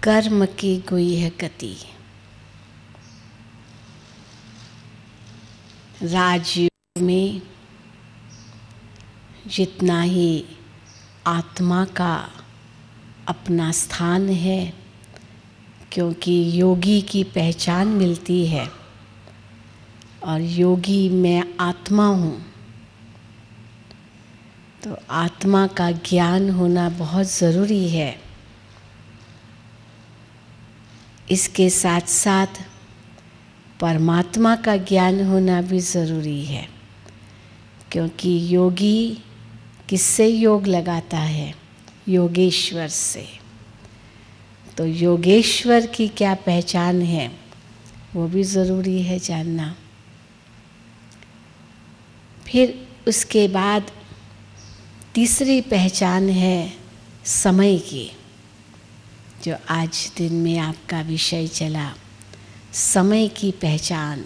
कर्म की गुह्य गति। राजयोग में जितना ही आत्मा का अपना स्थान है, क्योंकि योगी की पहचान मिलती है और योगी मैं आत्मा हूँ, तो आत्मा का ज्ञान होना बहुत ज़रूरी है। इसके साथ साथ परमात्मा का ज्ञान होना भी ज़रूरी है, क्योंकि योगी किससे योग लगाता है? योगेश्वर से। तो योगेश्वर की क्या पहचान है, वो भी ज़रूरी है जानना। फिर उसके बाद तीसरी पहचान है समय की, जो आज दिन में आपका विषय चला, समय की पहचान।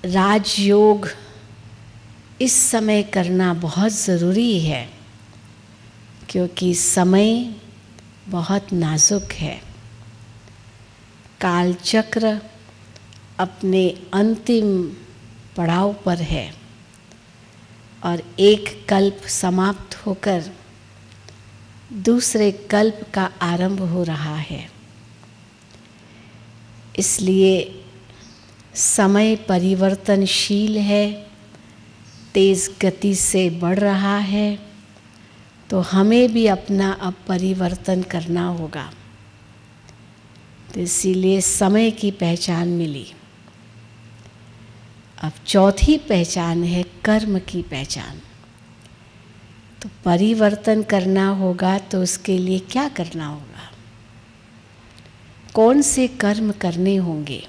राजयोग इस समय करना बहुत ज़रूरी है, क्योंकि समय बहुत नाजुक है। कालचक्र अपने अंतिम पड़ाव पर है और एक कल्प समाप्त होकर दूसरे कल्प का आरंभ हो रहा है। इसलिए समय परिवर्तनशील है, तेज़ गति से बढ़ रहा है, तो हमें भी अपना अब परिवर्तन करना होगा। तो इसीलिए समय की पहचान मिली। अब चौथी पहचान है कर्म की पहचान। तो परिवर्तन करना होगा तो उसके लिए क्या करना होगा? कौन से कर्म करने होंगे?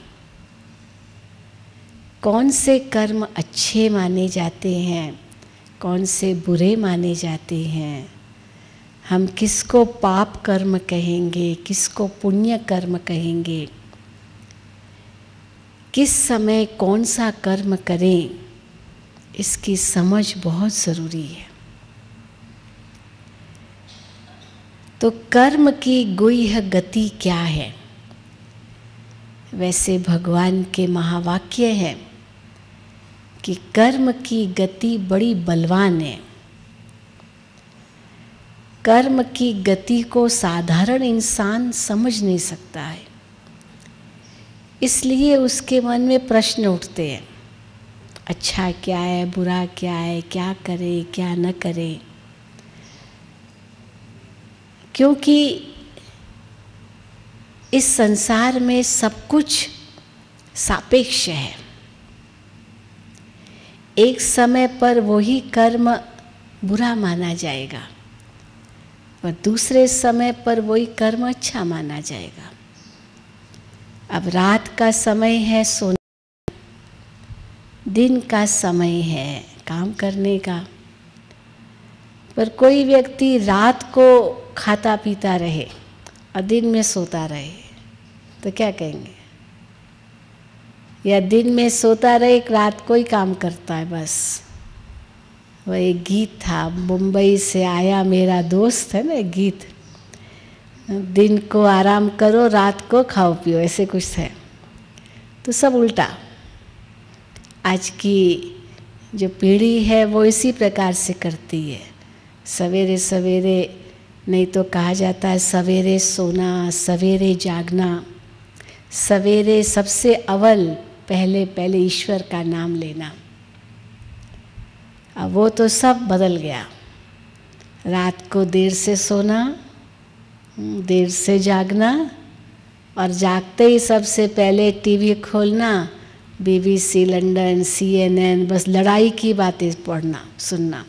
कौन से कर्म अच्छे माने जाते हैं, कौन से बुरे माने जाते हैं? हम किसको पाप कर्म कहेंगे, किसको पुण्य कर्म कहेंगे? किस समय कौन सा कर्म करें, इसकी समझ बहुत ज़रूरी है। तो कर्म की गुह्य गति क्या है? वैसे भगवान के महावाक्य है कि कर्म की गति बड़ी बलवान है। कर्म की गति को साधारण इंसान समझ नहीं सकता है, इसलिए उसके मन में प्रश्न उठते हैं, अच्छा क्या है, बुरा क्या है, क्या करे क्या न करे। क्योंकि इस संसार में सब कुछ सापेक्ष है। एक समय पर वही कर्म बुरा माना जाएगा और दूसरे समय पर वही कर्म अच्छा माना जाएगा। अब रात का समय है सोने, दिन का समय है काम करने का, पर कोई व्यक्ति रात को खाता पीता रहे और दिन में सोता रहे तो क्या कहेंगे? या दिन में सोता रहे, रात को ही काम करता है बस। वो एक गीत था, मुंबई से आया मेरा दोस्त, है ना एक गीत, दिन को आराम करो रात को खाओ पियो, ऐसे कुछ है। तो सब उल्टा। आज की जो पीढ़ी है वो इसी प्रकार से करती है। सवेरे सवेरे, नहीं तो कहा जाता है सवेरे सोना सवेरे जागना, सवेरे सबसे अव्वल पहले पहले ईश्वर का नाम लेना। अब वो तो सब बदल गया। रात को देर से सोना, देर से जागना, और जागते ही सबसे पहले टीवी खोलना, BBC लंदन, CNN, बस लड़ाई की बातें पढ़ना सुनना,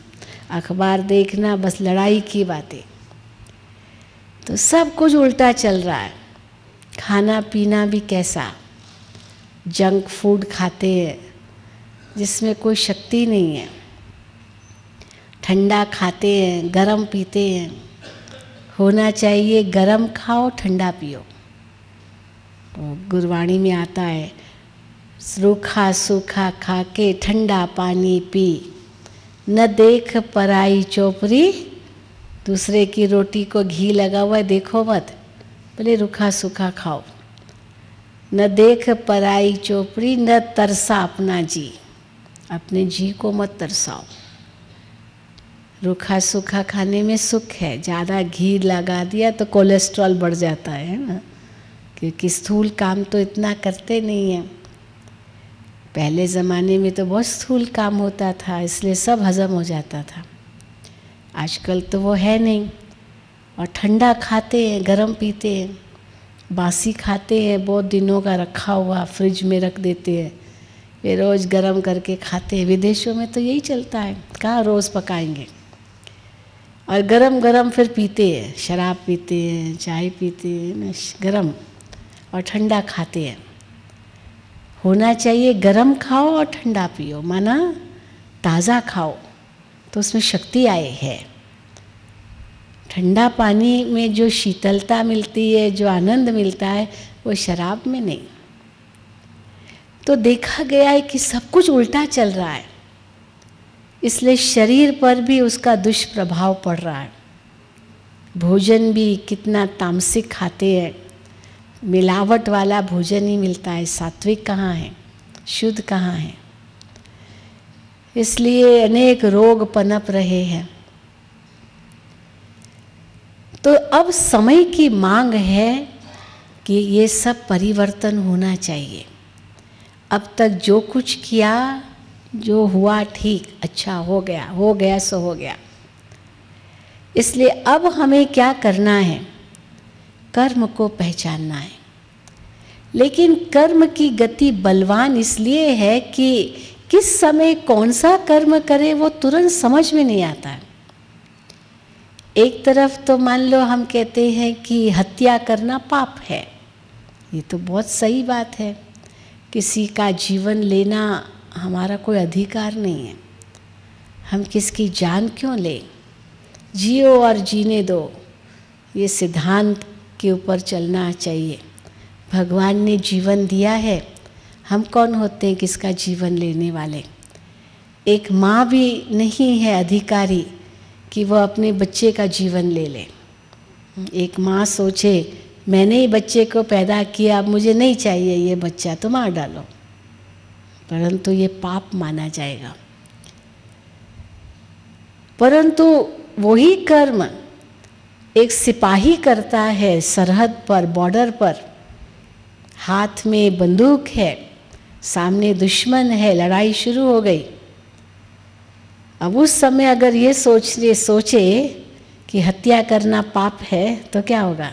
अखबार देखना, बस लड़ाई की बातें। तो सब कुछ उल्टा चल रहा है। खाना पीना भी कैसा, जंक फूड खाते हैं जिसमें कोई शक्ति नहीं है, ठंडा खाते हैं, गरम पीते हैं। होना चाहिए गरम खाओ ठंडा पियो। तो गुरबाणी में आता है, रूखा सूखा खा के ठंडा पानी पी, न देख पराई चौपरी दूसरे की रोटी को घी लगा हुआ है देखो मत, बोले रूखा सूखा खाओ। न देख पराई चोपड़ी न तरसा अपना जी, अपने जी को मत तरसाओ। रूखा सूखा खाने में सुख है, ज़्यादा घी लगा दिया तो कोलेस्ट्रॉल बढ़ जाता है ना, क्योंकि स्थूल काम तो इतना करते नहीं हैं। पहले ज़माने में तो बहुत स्थूल काम होता था, इसलिए सब हजम हो जाता था। आजकल तो वो है नहीं, और ठंडा खाते हैं, गरम पीते हैं, बासी खाते हैं, बहुत दिनों का रखा हुआ फ्रिज में रख देते हैं, वे रोज़ गरम करके खाते हैं। विदेशों में तो यही चलता है, कहाँ रोज़ पकाएंगे, और गरम गरम फिर पीते हैं, शराब पीते हैं, चाय पीते हैं गरम, और ठंडा खाते हैं। होना चाहिए गरम खाओ और ठंडा पियो, माना ताज़ा खाओ तो उसमें शक्ति आए है। ठंडा पानी में जो शीतलता मिलती है, जो आनंद मिलता है, वो शराब में नहीं। तो देखा गया है कि सब कुछ उल्टा चल रहा है, इसलिए शरीर पर भी उसका दुष्प्रभाव पड़ रहा है। भोजन भी कितना तामसिक खाते हैं, मिलावट वाला भोजन ही मिलता है, सात्विक कहाँ है, शुद्ध कहाँ है। इसलिए अनेक रोग पनप रहे हैं। तो अब समय की मांग है कि ये सब परिवर्तन होना चाहिए। अब तक जो कुछ किया, जो हुआ ठीक, अच्छा हो गया सो हो गया। इसलिए अब हमें क्या करना है, कर्म को पहचानना है। लेकिन कर्म की गति बलवान इसलिए है कि किस समय कौन सा कर्म करे वो तुरंत समझ में नहीं आता है। एक तरफ तो मान लो हम कहते हैं कि हत्या करना पाप है, ये तो बहुत सही बात है। किसी का जीवन लेना हमारा कोई अधिकार नहीं है, हम किसकी जान क्यों लें। जियो और जीने दो, ये सिद्धांत के ऊपर चलना चाहिए। भगवान ने जीवन दिया है, हम कौन होते हैं किसका जीवन लेने वाले। एक माँ भी नहीं है अधिकारी कि वह अपने बच्चे का जीवन ले ले। एक माँ सोचे मैंने ही बच्चे को पैदा किया, अब मुझे नहीं चाहिए ये बच्चा, तो मार डालो, परंतु ये पाप माना जाएगा। परंतु वही कर्म एक सिपाही करता है सरहद पर, बॉर्डर पर, हाथ में बंदूक है, सामने दुश्मन है, लड़ाई शुरू हो गई। अब उस समय अगर ये सोचे कि हत्या करना पाप है तो क्या होगा?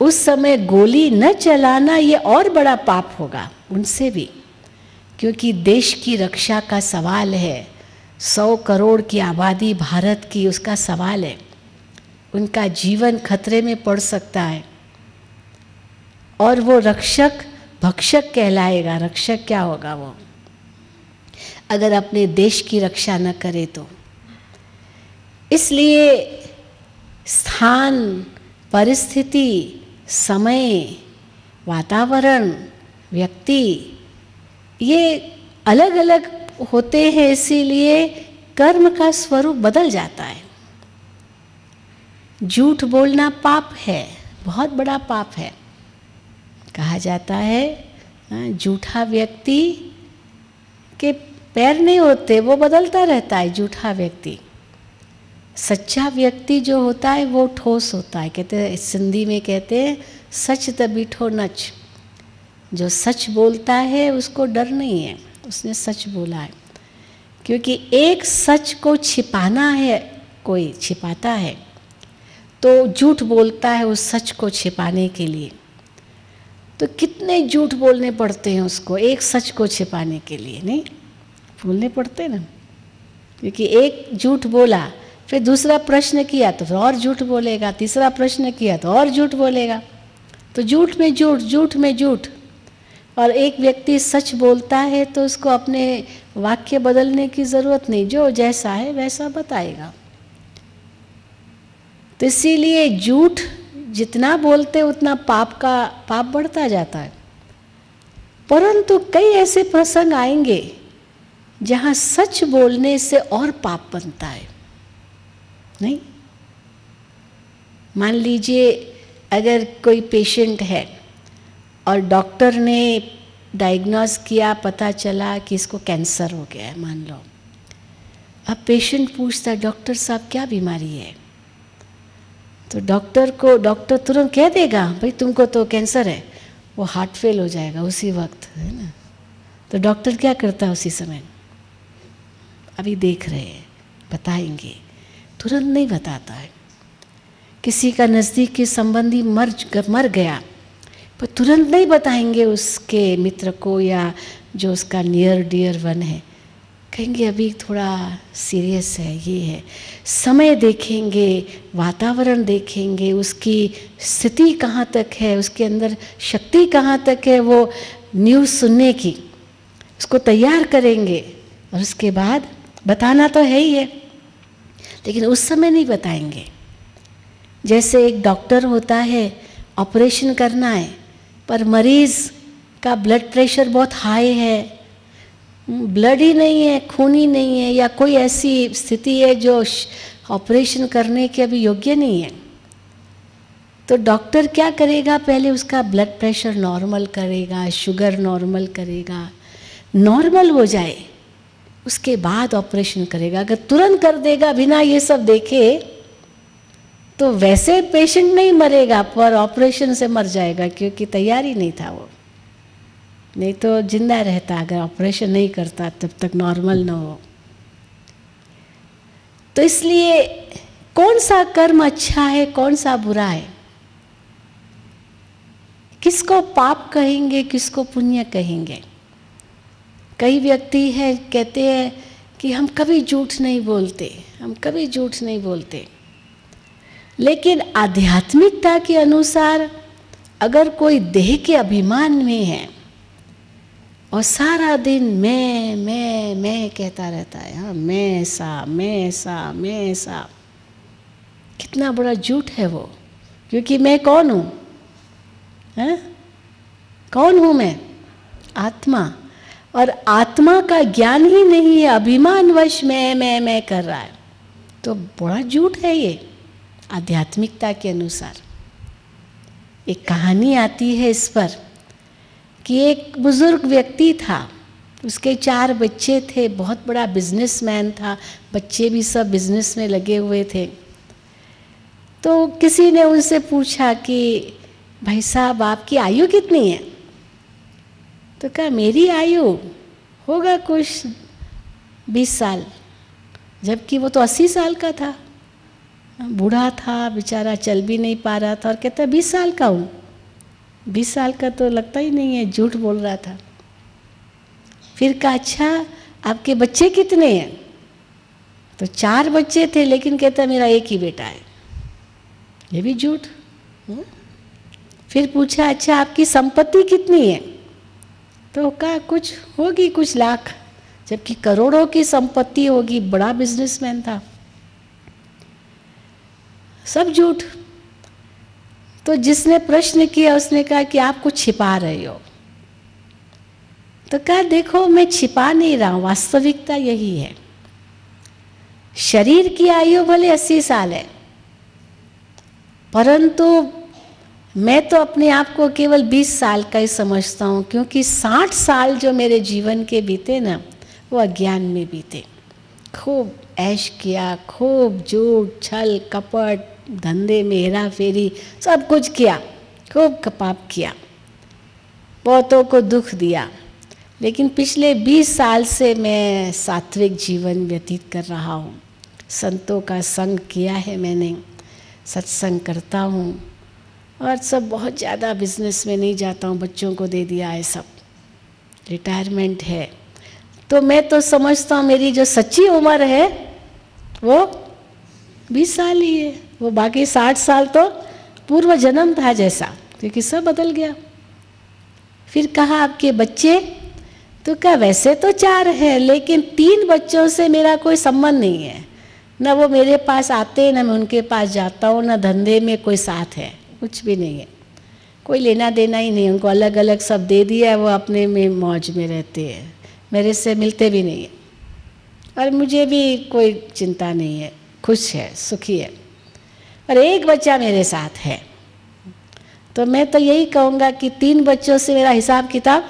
उस समय गोली न चलाना ये और बड़ा पाप होगा उनसे भी, क्योंकि देश की रक्षा का सवाल है। 100 करोड़ की आबादी भारत की, उसका सवाल है। उनका जीवन खतरे में पड़ सकता है, और वो रक्षक भक्षक कहलाएगा। रक्षक क्या होगा वो, अगर अपने देश की रक्षा न करे तो। इसलिए स्थान, परिस्थिति, समय, वातावरण, व्यक्ति, ये अलग अलग होते हैं, इसीलिए कर्म का स्वरूप बदल जाता है। झूठ बोलना पाप है, बहुत बड़ा पाप है। कहा जाता है झूठा व्यक्ति के पैर नहीं होते, वो बदलता रहता है झूठा व्यक्ति। सच्चा व्यक्ति जो होता है वो ठोस होता है। कहते हैं, सिंधी में कहते हैं सच त बीठो नच। जो सच बोलता है उसको डर नहीं है, उसने सच बोला है। क्योंकि एक सच को छिपाना है, कोई छिपाता है तो झूठ बोलता है उस सच को छिपाने के लिए। तो कितने झूठ बोलने पड़ते हैं उसको एक सच को छिपाने के लिए, नहीं बोलने पड़ते ना। क्योंकि एक झूठ बोला, फिर दूसरा प्रश्न किया तो फिर और झूठ बोलेगा, तीसरा प्रश्न किया तो और झूठ बोलेगा। तो झूठ में झूठ, झूठ में झूठ। और एक व्यक्ति सच बोलता है तो उसको अपने वाक्य बदलने की ज़रूरत नहीं, जो जैसा है वैसा बताएगा। तो इसीलिए झूठ जितना बोलते उतना पाप बढ़ता जाता है। परंतु कई ऐसे प्रसंग आएंगे जहाँ सच बोलने से और पाप बनता है। नहीं, मान लीजिए अगर कोई पेशेंट है और डॉक्टर ने डायग्नोस किया, पता चला कि इसको कैंसर हो गया है, मान लो। अब पेशेंट पूछता है, डॉक्टर साहब क्या बीमारी है? तो डॉक्टर तुरंत कह देगा, भाई तुमको तो कैंसर है। वो हार्ट फेल हो जाएगा उसी वक्त, है ना। तो डॉक्टर क्या करता है उसी समय? अभी देख रहे हैं, बताएंगे, तुरंत नहीं बताता है। किसी का नज़दीक के संबंधी मर गया, पर तुरंत नहीं बताएंगे उसके मित्र को या जो उसका नियर डियर वन है। कहेंगे अभी थोड़ा सीरियस है, ये है। समय देखेंगे, वातावरण देखेंगे, उसकी स्थिति कहाँ तक है, उसके अंदर शक्ति कहाँ तक है वो न्यूज़ सुनने की, उसको तैयार करेंगे और उसके बाद बताना तो है ही है, लेकिन उस समय नहीं बताएंगे। जैसे एक डॉक्टर होता है, ऑपरेशन करना है, पर मरीज़ का ब्लड प्रेशर बहुत हाई है, ब्लड ही नहीं है, खून ही नहीं है, या कोई ऐसी स्थिति है जो ऑपरेशन करने के अभी योग्य नहीं है, तो डॉक्टर क्या करेगा? पहले उसका ब्लड प्रेशर नॉर्मल करेगा, शुगर नॉर्मल करेगा, नॉर्मल हो जाए उसके बाद ऑपरेशन करेगा। अगर तुरंत कर देगा बिना ये सब देखे तो वैसे पेशेंट नहीं मरेगा, पर ऑपरेशन से मर जाएगा, क्योंकि तैयार ही नहीं था वो। नहीं तो जिंदा रहता अगर ऑपरेशन नहीं करता, तब तक नॉर्मल ना हो। तो इसलिए कौन सा कर्म अच्छा है, कौन सा बुरा है, किसको पाप कहेंगे, किसको पुण्य कहेंगे? कई व्यक्ति हैं कहते हैं कि हम कभी झूठ नहीं बोलते, हम कभी झूठ नहीं बोलते। लेकिन आध्यात्मिकता के अनुसार अगर कोई देह के अभिमान में है और सारा दिन मैं कहता रहता है, हाँ मैं ऐसा, कितना बड़ा झूठ है वो। क्योंकि मैं कौन हूँ? कौन हूँ मैं? आत्मा। और आत्मा का ज्ञान ही नहीं है, अभिमानवश मैं कर रहा है, तो बड़ा झूठ है ये आध्यात्मिकता के अनुसार। एक कहानी आती है इस पर कि एक बुजुर्ग व्यक्ति था, उसके 4 बच्चे थे, बहुत बड़ा बिजनेसमैन था, बच्चे भी सब बिजनेस में लगे हुए थे। तो किसी ने उनसे पूछा कि भाई साहब आपकी आयु कितनी है? तो कहा मेरी आयु होगा कुछ 20 साल, जबकि वो तो 80 साल का था, बूढ़ा था बेचारा, चल भी नहीं पा रहा था, और कहता 20 साल का हूँ। 20 साल का तो लगता ही नहीं है, झूठ बोल रहा था। फिर कहा अच्छा आपके बच्चे कितने हैं? तो 4 बच्चे थे, लेकिन कहता मेरा एक ही बेटा है, ये भी झूठ। फिर पूछा अच्छा आपकी संपत्ति कितनी है? तो कहा कुछ होगी, कुछ लाख, जबकि करोड़ों की संपत्ति होगी, बड़ा बिजनेसमैन था। सब झूठ। तो जिसने प्रश्न किया उसने कहा कि आप कुछ छिपा रहे हो। तो कहा देखो मैं छिपा नहीं रहा हूं, वास्तविकता यही है। शरीर की आयु भले 80 साल है, परंतु मैं तो अपने आप को केवल 20 साल का ही समझता हूँ, क्योंकि 60 साल जो मेरे जीवन के बीते ना, वो अज्ञान में बीते। खूब ऐश किया, खूब झूठ छल कपट, धंधे में हेरा फेरी, सब कुछ किया, खूब पाप किया, बहुतों को दुख दिया। लेकिन पिछले 20 साल से मैं सात्विक जीवन व्यतीत कर रहा हूँ, संतों का संग किया है मैंने, सत्संग करता हूँ, और सब बहुत ज़्यादा बिजनेस में नहीं जाता हूँ, बच्चों को दे दिया है सब, रिटायरमेंट है। तो मैं तो समझता हूँ मेरी जो सच्ची उम्र है वो 20 साल ही है, वो बाकी 60 साल तो पूर्व जन्म था जैसा, क्योंकि सब बदल गया। फिर कहा आपके बच्चे? तो क्या वैसे तो 4 हैं, लेकिन 3 बच्चों से मेरा कोई संबंध नहीं है, ना वो मेरे पास आते हैं, ना मैं उनके पास जाता हूँ, ना धंधे में कोई साथ है, कुछ भी नहीं है, कोई लेना देना ही नहीं। उनको अलग अलग सब दे दिया है, वो अपने में मौज में रहते हैं, मेरे से मिलते भी नहीं है। और मुझे भी कोई चिंता नहीं है, खुश है, सुखी है, और एक बच्चा मेरे साथ है, तो मैं तो यही कहूँगा कि 3 बच्चों से मेरा हिसाब किताब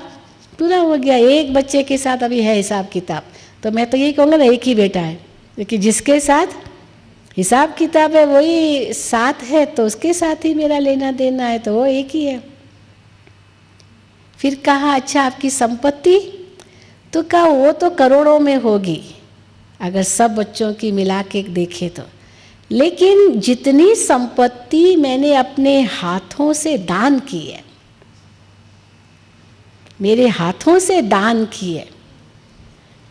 पूरा हो गया, एक बच्चे के साथ अभी है हिसाब किताब, तो मैं तो यही कहूँगा ना, एक ही बेटा है, क्योंकि जिसके साथ हिसाब किताब है वही साथ है, तो उसके साथ ही मेरा लेना देना है, तो वो एक ही है। फिर कहा अच्छा आपकी संपत्ति, तो कहा वो तो करोड़ों में होगी अगर सब बच्चों की मिला के देखे तो, लेकिन जितनी संपत्ति मैंने अपने हाथों से दान की है, मेरे हाथों से दान की है,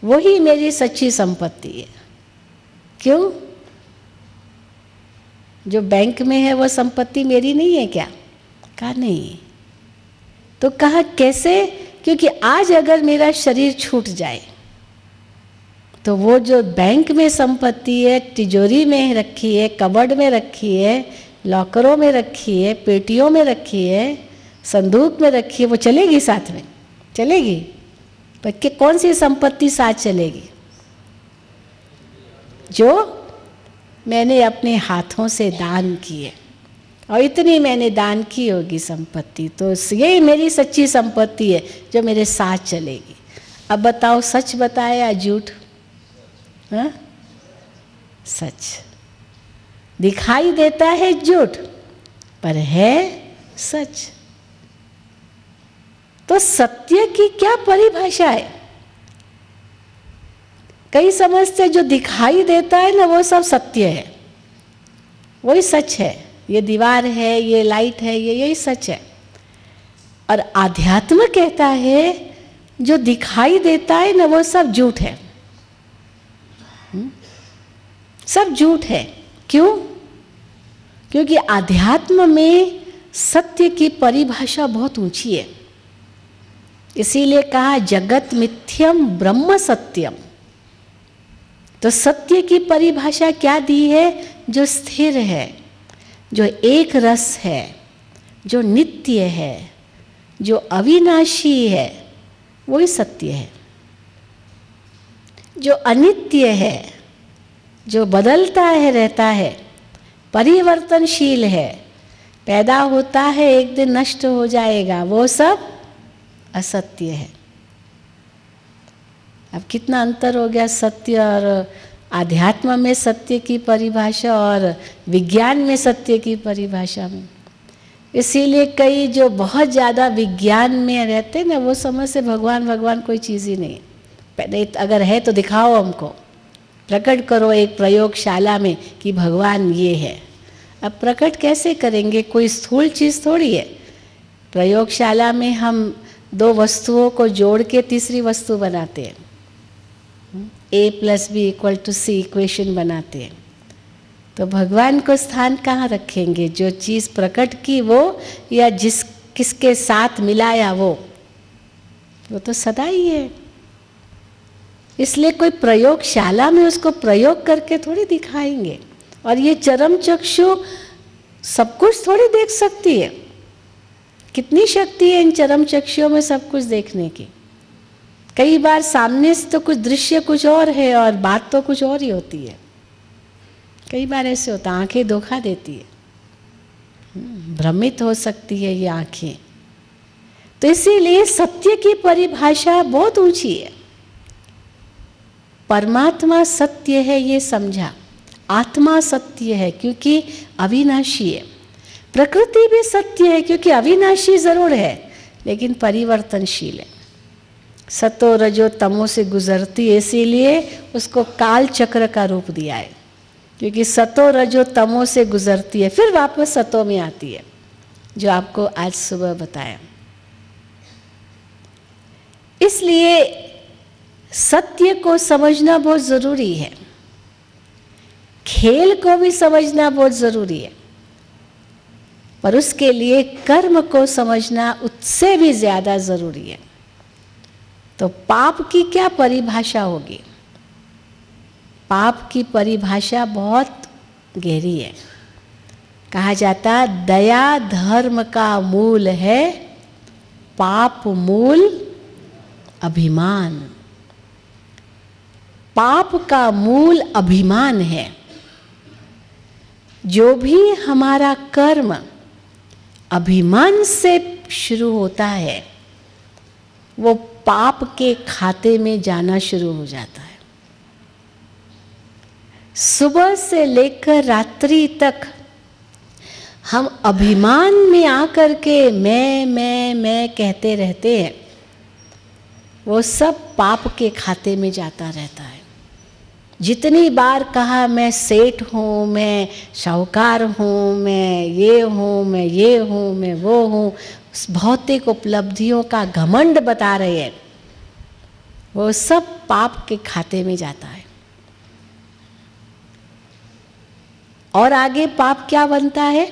वही मेरी सच्ची संपत्ति है। क्यों? जो बैंक में है वो संपत्ति मेरी नहीं है क्या? कहा नहीं। तो कहा कैसे? क्योंकि आज अगर मेरा शरीर छूट जाए तो वो जो बैंक में संपत्ति है, तिजोरी में रखी है, कबर्ड में रखी है, लॉकरों में रखी है, पेटियों में रखी है, संदूक में रखी है, वो चलेगी साथ में? चलेगी? पर कि कौन सी संपत्ति साथ चलेगी? जो मैंने अपने हाथों से दान की है, और इतनी मैंने दान की होगी संपत्ति, तो यही मेरी सच्ची संपत्ति है जो मेरे साथ चलेगी। अब बताओ सच बताया या झूठ? हाँ, सच। दिखाई देता है झूठ, पर है सच। तो सत्य की क्या परिभाषा है? कई समझते जो दिखाई देता है ना वो सब सत्य है, वही सच है, ये दीवार है, ये लाइट है, ये यही सच है। और आध्यात्म कहता है जो दिखाई देता है ना वो सब झूठ है, सब झूठ है। क्यों? क्योंकि आध्यात्म में सत्य की परिभाषा बहुत ऊंची है, इसीलिए कहा जगत मिथ्यम ब्रह्म सत्यम। तो सत्य की परिभाषा क्या दी है? जो स्थिर है, जो एक रस है, जो नित्य है, जो अविनाशी है, वही सत्य है। जो अनित्य है, जो बदलता है, रहता है, परिवर्तनशील है, पैदा होता है एक दिन नष्ट हो जाएगा, वो सब असत्य है। अब कितना अंतर हो गया सत्य और आध्यात्म में सत्य की परिभाषा और विज्ञान में सत्य की परिभाषा में। इसीलिए कई जो बहुत ज़्यादा विज्ञान में रहते ना वो समझते भगवान भगवान कोई चीज़ ही नहीं, पहले अगर है तो दिखाओ हमको, प्रकट करो एक प्रयोगशाला में कि भगवान ये है। अब प्रकट कैसे करेंगे? कोई स्थूल चीज़ थोड़ी है। प्रयोगशाला में हम 2 वस्तुओं को जोड़ के तीसरी वस्तु बनाते हैं, A+B=C इक्वेशन बनाते हैं। तो भगवान को स्थान कहाँ रखेंगे? जो चीज़ प्रकट की वो, या किसके साथ मिलाया वो तो सदा ही है। इसलिए कोई प्रयोगशाला में उसको प्रयोग करके थोड़ी दिखाएंगे। और ये चरम चक्षु सब कुछ थोड़ी देख सकती है। कितनी शक्ति है इन चरम चक्षुओं में सब कुछ देखने की। कई बार सामने से तो कुछ दृश्य कुछ और है और बात तो कुछ और ही होती है। कई बार ऐसे होता है, आंखें धोखा देती है, भ्रमित हो सकती है ये आंखें। तो इसीलिए सत्य की परिभाषा बहुत ऊंची है। परमात्मा सत्य है ये समझा, आत्मा सत्य है क्योंकि अविनाशी है, प्रकृति भी सत्य है क्योंकि अविनाशी जरूर है लेकिन परिवर्तनशील है। सतो रजो तमो से गुजरती है, इसीलिए उसको काल चक्र का रूप दिया है, क्योंकि सतो रजो तमो से गुजरती है फिर वापस सतो में आती है, जो आपको आज सुबह बताया। इसलिए सत्य को समझना बहुत जरूरी है, खेल को भी समझना बहुत जरूरी है, पर उसके लिए कर्म को समझना उससे भी ज्यादा जरूरी है। तो पाप की क्या परिभाषा होगी? पाप की परिभाषा बहुत गहरी है। कहा जाता दया धर्म का मूल है, पाप मूल अभिमान। पाप का मूल अभिमान है। जो भी हमारा कर्म अभिमान से शुरू होता है वो पाप के खाते में जाना शुरू हो जाता है। सुबह से लेकर रात्रि तक हम अभिमान में आकर के मैं कहते रहते हैं, वो सब पाप के खाते में जाता रहता है। जितनी बार कहा मैं सेठ हूँ, मैं साहूकार हूँ, मैं ये हूँ, मैं ये हूँ, मैं वो हूँ, उस भौतिक उपलब्धियों का घमंड बता रहे हैं, वो सब पाप के खाते में जाता है। और आगे पाप क्या बनता है?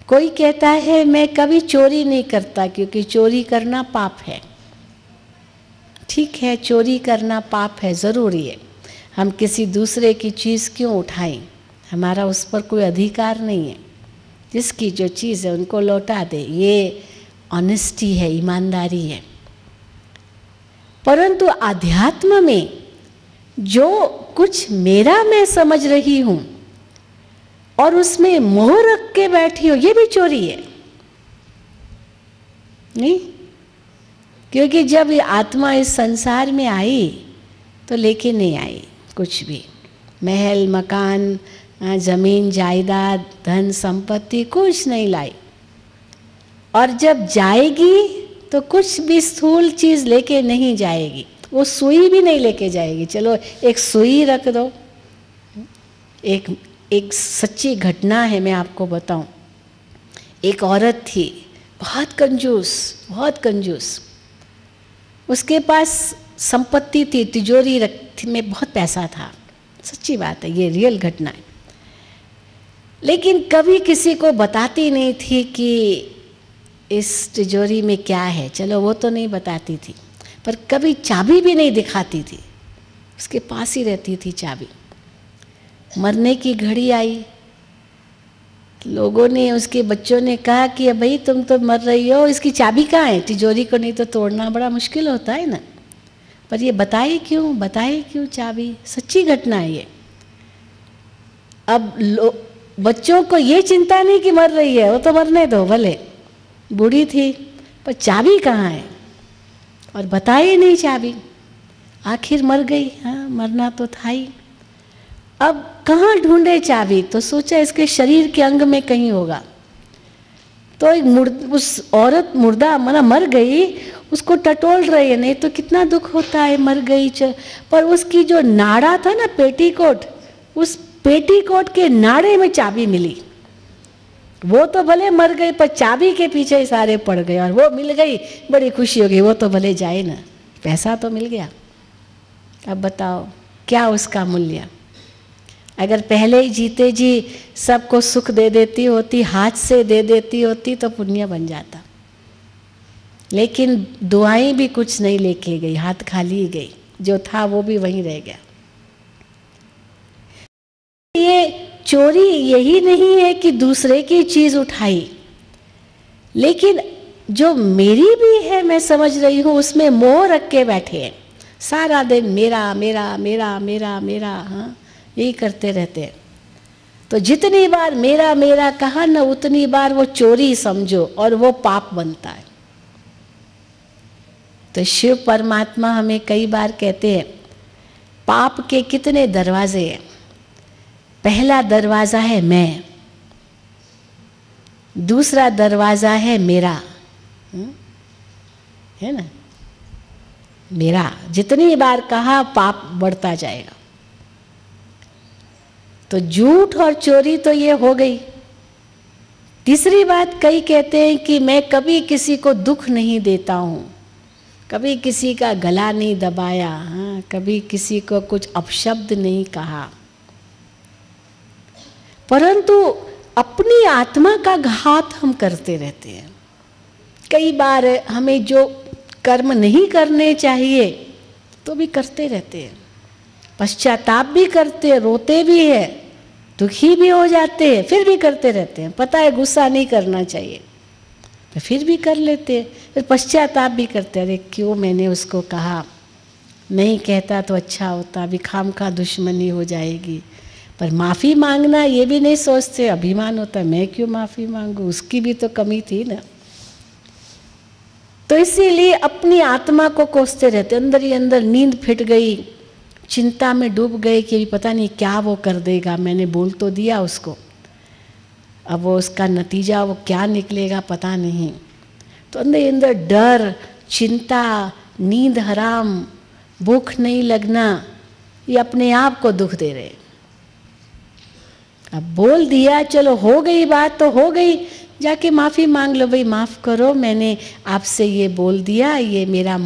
कोई कहता है मैं कभी चोरी नहीं करता क्योंकि चोरी करना पाप है। ठीक है, चोरी करना पाप है, ज़रूरी है। हम किसी दूसरे की चीज़ क्यों उठाएं? हमारा उस पर कोई अधिकार नहीं है। जिसकी जो चीज़ है उनको लौटा दे, ये ऑनेस्टी है, ईमानदारी है। परंतु आध्यात्म में जो कुछ मेरा मैं समझ रही हूँ और उसमें मोह रख के बैठी हो, ये भी चोरी है। नहीं, क्योंकि जब ये आत्मा इस संसार में आई तो लेके नहीं आई कुछ भी, महल मकान जमीन जायदाद धन संपत्ति कुछ नहीं लाई। और जब जाएगी तो कुछ भी स्थूल चीज़ लेके नहीं जाएगी, वो सुई भी नहीं लेके जाएगी। चलो एक सुई रख दो। एक सच्ची घटना है, मैं आपको बताऊं। एक औरत थी, बहुत कंजूस। उसके पास संपत्ति थी, तिजोरी में बहुत पैसा था। सच्ची बात है, ये रियल घटना है। लेकिन कभी किसी को बताती नहीं थी कि इस तिजोरी में क्या है। चलो वो तो नहीं बताती थी, पर कभी चाबी भी नहीं दिखाती थी, उसके पास ही रहती थी चाबी। मरने की घड़ी आई, लोगों ने, उसके बच्चों ने कहा कि भाई तुम तो मर रही हो, इसकी चाबी कहाँ है? तिजोरी को नहीं तो तोड़ना बड़ा मुश्किल होता है ना। पर ये बताए क्यों चाबी? सच्ची घटना है ये। अब बच्चों को ये चिंता नहीं कि मर रही है, वो तो मरने दो, भले बूढ़ी थी, पर चाबी कहाँ है? और बताई नहीं चाबी। आखिर मर गई। हाँ, मरना तो था ही। अब कहाँ ढूंढे चाबी? तो सोचा इसके शरीर के अंग में कहीं होगा। तो उस औरत मुर्दा मर गई, उसको टटोल रही है। नहीं तो कितना दुख होता है, मर गई। पर उसकी जो नाड़ा था ना, पेटीकोट, उस पेटीकोट के नाड़े में चाबी मिली। वो तो भले मर गई, पर चाबी के पीछे ही सारे पड़ गए, और वो मिल गई, बड़ी खुशी हो गई। वो तो भले जाए ना, पैसा तो मिल गया। अब बताओ क्या उसका मूल्य? अगर पहले ही जीते जी सबको सुख दे देती होती, हाथ से दे देती होती, तो पुण्य बन जाता। लेकिन दुआएं भी कुछ नहीं लेके गई, हाथ खाली ही गई। जो था वो भी वहीं रह गया। ये चोरी यही नहीं है कि दूसरे की चीज उठाई, लेकिन जो मेरी भी है, मैं समझ रही हूँ, उसमें मोह रख के बैठे हैं। सारा दिन मेरा मेरा मेरा मेरा मेरा, हाँ, यही करते रहते हैं। तो जितनी बार मेरा मेरा कहा ना, उतनी बार वो चोरी समझो, और वो पाप बनता है। तो शिव परमात्मा हमें कई बार कहते हैं पाप के कितने दरवाजे हैं। पहला दरवाजा है मैं, दूसरा दरवाजा है मेरा, है ना, मेरा। जितनी बार कहा पाप बढ़ता जाएगा। तो झूठ और चोरी तो ये हो गई। तीसरी बात, कई कहते हैं कि मैं कभी किसी को दुख नहीं देता हूँ, कभी किसी का गला नहीं दबाया, हाँ, कभी किसी को कुछ अपशब्द नहीं कहा। परंतु अपनी आत्मा का घात हम करते रहते हैं। कई बार हमें जो कर्म नहीं करने चाहिए तो भी करते रहते हैं, पश्चाताप भी करते हैं, रोते भी हैं, दुखी भी हो जाते हैं, फिर भी करते रहते हैं। पता है गुस्सा नहीं करना चाहिए, फिर भी कर लेते हैं। फिर पश्चाताप भी करते हैं, अरे क्यों मैंने उसको कहा, नहीं कहता तो अच्छा होता, अभी खामखा दुश्मनी हो जाएगी। पर माफ़ी मांगना ये भी नहीं सोचते, अभिमान होता है मैं क्यों माफ़ी मांगूं, उसकी भी तो कमी थी ना। तो इसीलिए अपनी आत्मा को कोसते रहते, अंदर ही अंदर नींद फिट गई, चिंता में डूब गए कि पता नहीं क्या वो कर देगा, मैंने बोल तो दिया उसको, अब वो उसका नतीजा वो क्या निकलेगा पता नहीं। तो अंदर ही अंदर डर, चिंता, नींद हराम, भूख नहीं लगना, ये अपने आप को दुख दे रहे। अब बोल दिया, चलो हो गई बात तो हो गई, जाके माफ़ी मांग लो, भाई माफ़ करो, मैंने आपसे ये बोल दिया, ये मेरा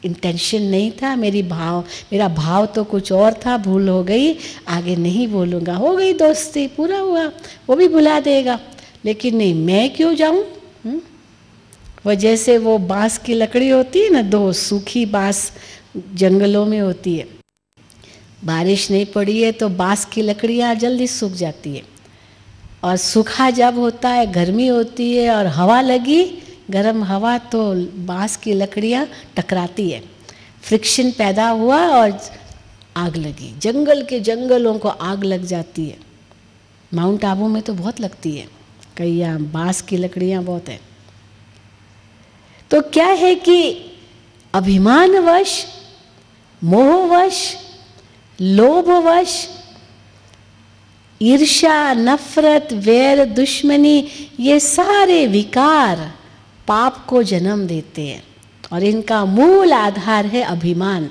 इंटेंशन नहीं था, मेरा भाव तो कुछ और था, भूल हो गई, आगे नहीं बोलूँगा, हो गई दोस्ती, पूरा हुआ, वो भी भुला देगा। लेकिन नहीं, मैं क्यों जाऊँ? वो जैसे वो बांस की लकड़ी होती है ना, दो सूखी बांस जंगलों में होती है, बारिश नहीं पड़ी है तो बांस की लकड़ियाँ जल्दी सूख जाती है, और सूखा जब होता है, गर्मी होती है और हवा लगी, गर्म हवा, तो बांस की लकड़ियाँ टकराती है, फ्रिक्शन पैदा हुआ और आग लगी, जंगलों को आग लग जाती है। माउंट आबू में तो बहुत लगती है, कई यहाँ बांस की लकड़ियाँ बहुत है। तो क्या है कि अभिमानवश, मोहवश, लोभवश, ईर्ष्या, नफरत, वैर, दुश्मनी, ये सारे विकार पाप को जन्म देते हैं, और इनका मूल आधार है अभिमान।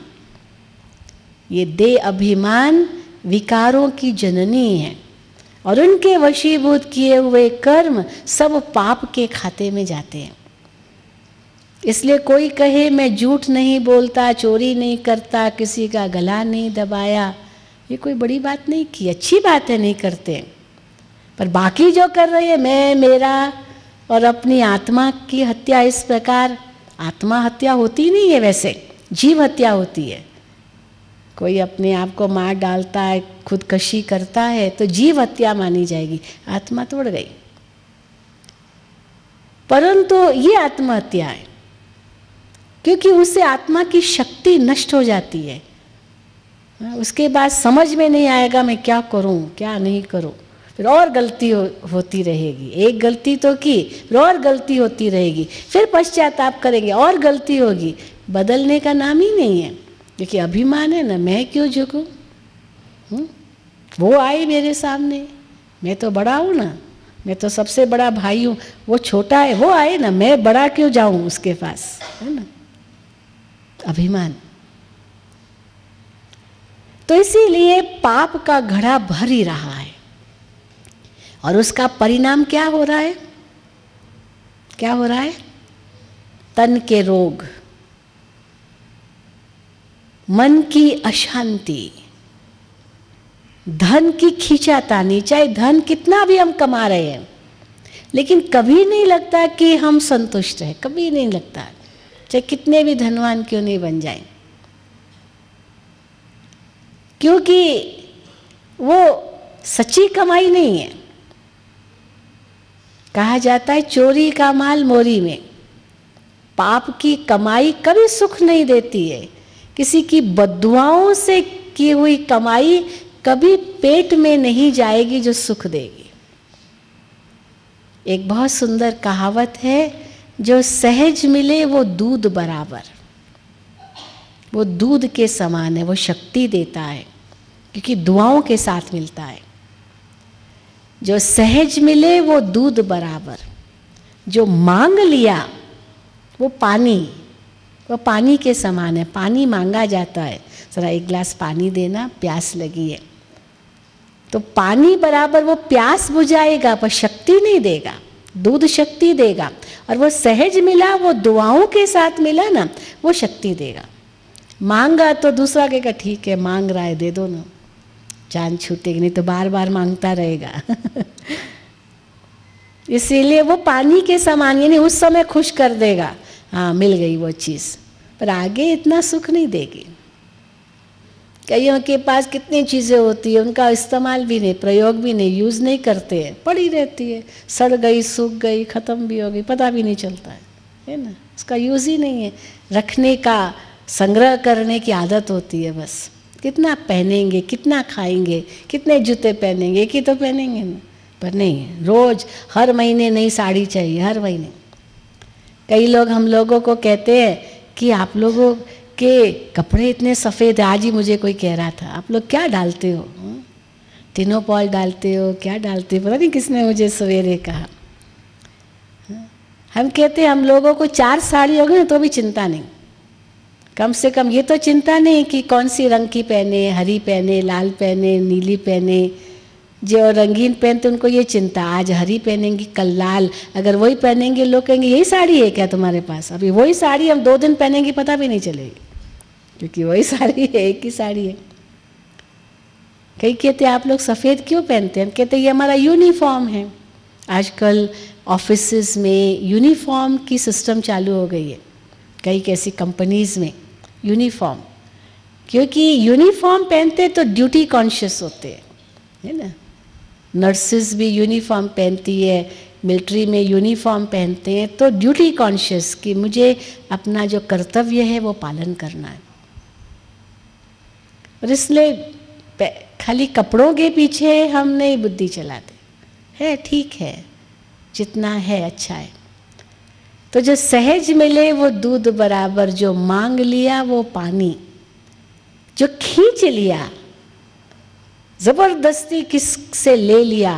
ये देह अभिमान विकारों की जननी है, और उनके वशीभूत किए हुए कर्म सब पाप के खाते में जाते हैं। इसलिए कोई कहे मैं झूठ नहीं बोलता, चोरी नहीं करता, किसी का गला नहीं दबाया, ये कोई बड़ी बात नहीं की, अच्छी बात है नहीं करते, पर बाकी जो कर रहे हैं मैं, मेरा, और अपनी आत्मा की हत्या, इस प्रकार आत्मा हत्या होती नहीं है, वैसे जीव हत्या होती है। कोई अपने आप को मार डालता है, खुदकशी करता है, तो जीव हत्या मानी जाएगी, आत्मा तोड़ गई। परंतु ये आत्महत्या है, क्योंकि उससे आत्मा की शक्ति नष्ट हो जाती है। उसके बाद समझ में नहीं आएगा मैं क्या करूं, क्या नहीं करूं, फिर और गलती होती रहेगी। एक गलती तो की, फिर और गलती होती रहेगी, फिर पश्चाताप करेंगे, और गलती होगी, बदलने का नाम ही नहीं है। क्योंकि अभिमान है ना, मैं क्यों झुकूं, वो आए मेरे सामने, मैं तो बड़ा हूं ना, मैं तो सबसे बड़ा भाई हूं, वो छोटा है, वो आए ना, मैं बड़ा क्यों जाऊं उसके पास, है ना, अभिमान। तो इसीलिए पाप का घड़ा भर ही रहा है, और उसका परिणाम क्या हो रहा है? क्या हो रहा है? तन के रोग, मन की अशांति, धन की खींचातानी। चाहे धन कितना भी हम कमा रहे हैं, लेकिन कभी नहीं लगता कि हम संतुष्ट हैं, कभी नहीं लगता, चाहे कितने भी धनवान क्यों नहीं बन जाएं, क्योंकि वो सच्ची कमाई नहीं है। कहा जाता है चोरी का माल मोरी में। पाप की कमाई कभी सुख नहीं देती है, किसी की बद्दुआओं से की हुई कमाई कभी पेट में नहीं जाएगी जो सुख देगी। एक बहुत सुंदर कहावत है, जो सहज मिले वो दूध बराबर, वो दूध के समान है, वो शक्ति देता है, क्योंकि दुआओं के साथ मिलता है। जो सहज मिले वो दूध बराबर, जो मांग लिया वो पानी के समान है। पानी मांगा जाता है, जरा एक गिलास पानी देना, प्यास लगी है, तो पानी बराबर वो प्यास बुझाएगा पर शक्ति नहीं देगा, दूध शक्ति देगा। और वो सहज मिला, वो दुआओं के साथ मिला ना, वो शक्ति देगा। मांगा तो दूसरा कहेगा ठीक है, मांग रहा है दे दो ना, जान छूटेगी, नहीं तो बार बार मांगता रहेगा। इसीलिए वो पानी के समान, यानी उस समय खुश कर देगा, हाँ मिल गई वो चीज़, पर आगे इतना सुख नहीं देगी। कईयों के पास कितनी चीज़ें होती है, उनका इस्तेमाल भी नहीं, प्रयोग भी नहीं, यूज़ नहीं करते हैं, पड़ी रहती है, सड़ गई, सूख गई, ख़त्म भी हो गई, पता भी नहीं चलता है ना, उसका यूज़ ही नहीं है, रखने का संग्रह करने की आदत होती है बस। कितना पहनेंगे, कितना खाएंगे, कितने जूते पहनेंगे, एक ही तो पहनेंगे ना, पर नहीं, रोज हर महीने नई साड़ी चाहिए, हर महीने। कई लोग हम लोगों को कहते हैं कि आप लोगों के कपड़े इतने सफ़ेद, आज ही मुझे कोई कह रहा था, आप लोग क्या डालते हो, टिनोपॉल डालते हो, क्या डालते हो, पता नहीं किसने मुझे सवेरे कहा। हम कहते हैं हम लोगों को 4 साड़ी हो गई तो भी चिंता नहीं, कम से कम ये तो चिंता नहीं कि कौन सी रंग की पहने, हरी पहने, लाल पहने, नीली पहने। जो रंगीन पहनते उनको ये चिंता, आज हरी पहनेंगी कल लाल, अगर वही पहनेंगे लोग कहेंगे यही साड़ी है क्या तुम्हारे पास, अभी वही साड़ी हम 2 दिन पहनेंगे पता भी नहीं चलेगी, क्योंकि वही साड़ी है, एक ही साड़ी है। कई कहते आप लोग सफ़ेद क्यों पहनते हैं, हम कहते ये हमारा यूनिफॉर्म है। आजकल ऑफिसेज में यूनिफॉर्म की सिस्टम चालू हो गई है, कई कैसी कंपनीज़ में यूनिफॉर्म, क्योंकि यूनिफॉर्म पहनते तो ड्यूटी कॉन्शियस होते हैं, है ना। नर्सेज भी यूनिफॉर्म पहनती है, मिलिट्री में यूनिफॉर्म पहनते हैं, तो ड्यूटी कॉन्शियस कि मुझे अपना जो कर्तव्य है वो पालन करना है। और इसलिए खाली कपड़ों के पीछे हम नहीं बुद्धि चलाते है, ठीक है जितना है अच्छा है। तो जो सहज मिले वो दूध बराबर, जो मांग लिया वो पानी, जो खींच लिया जबरदस्ती किससे ले लिया,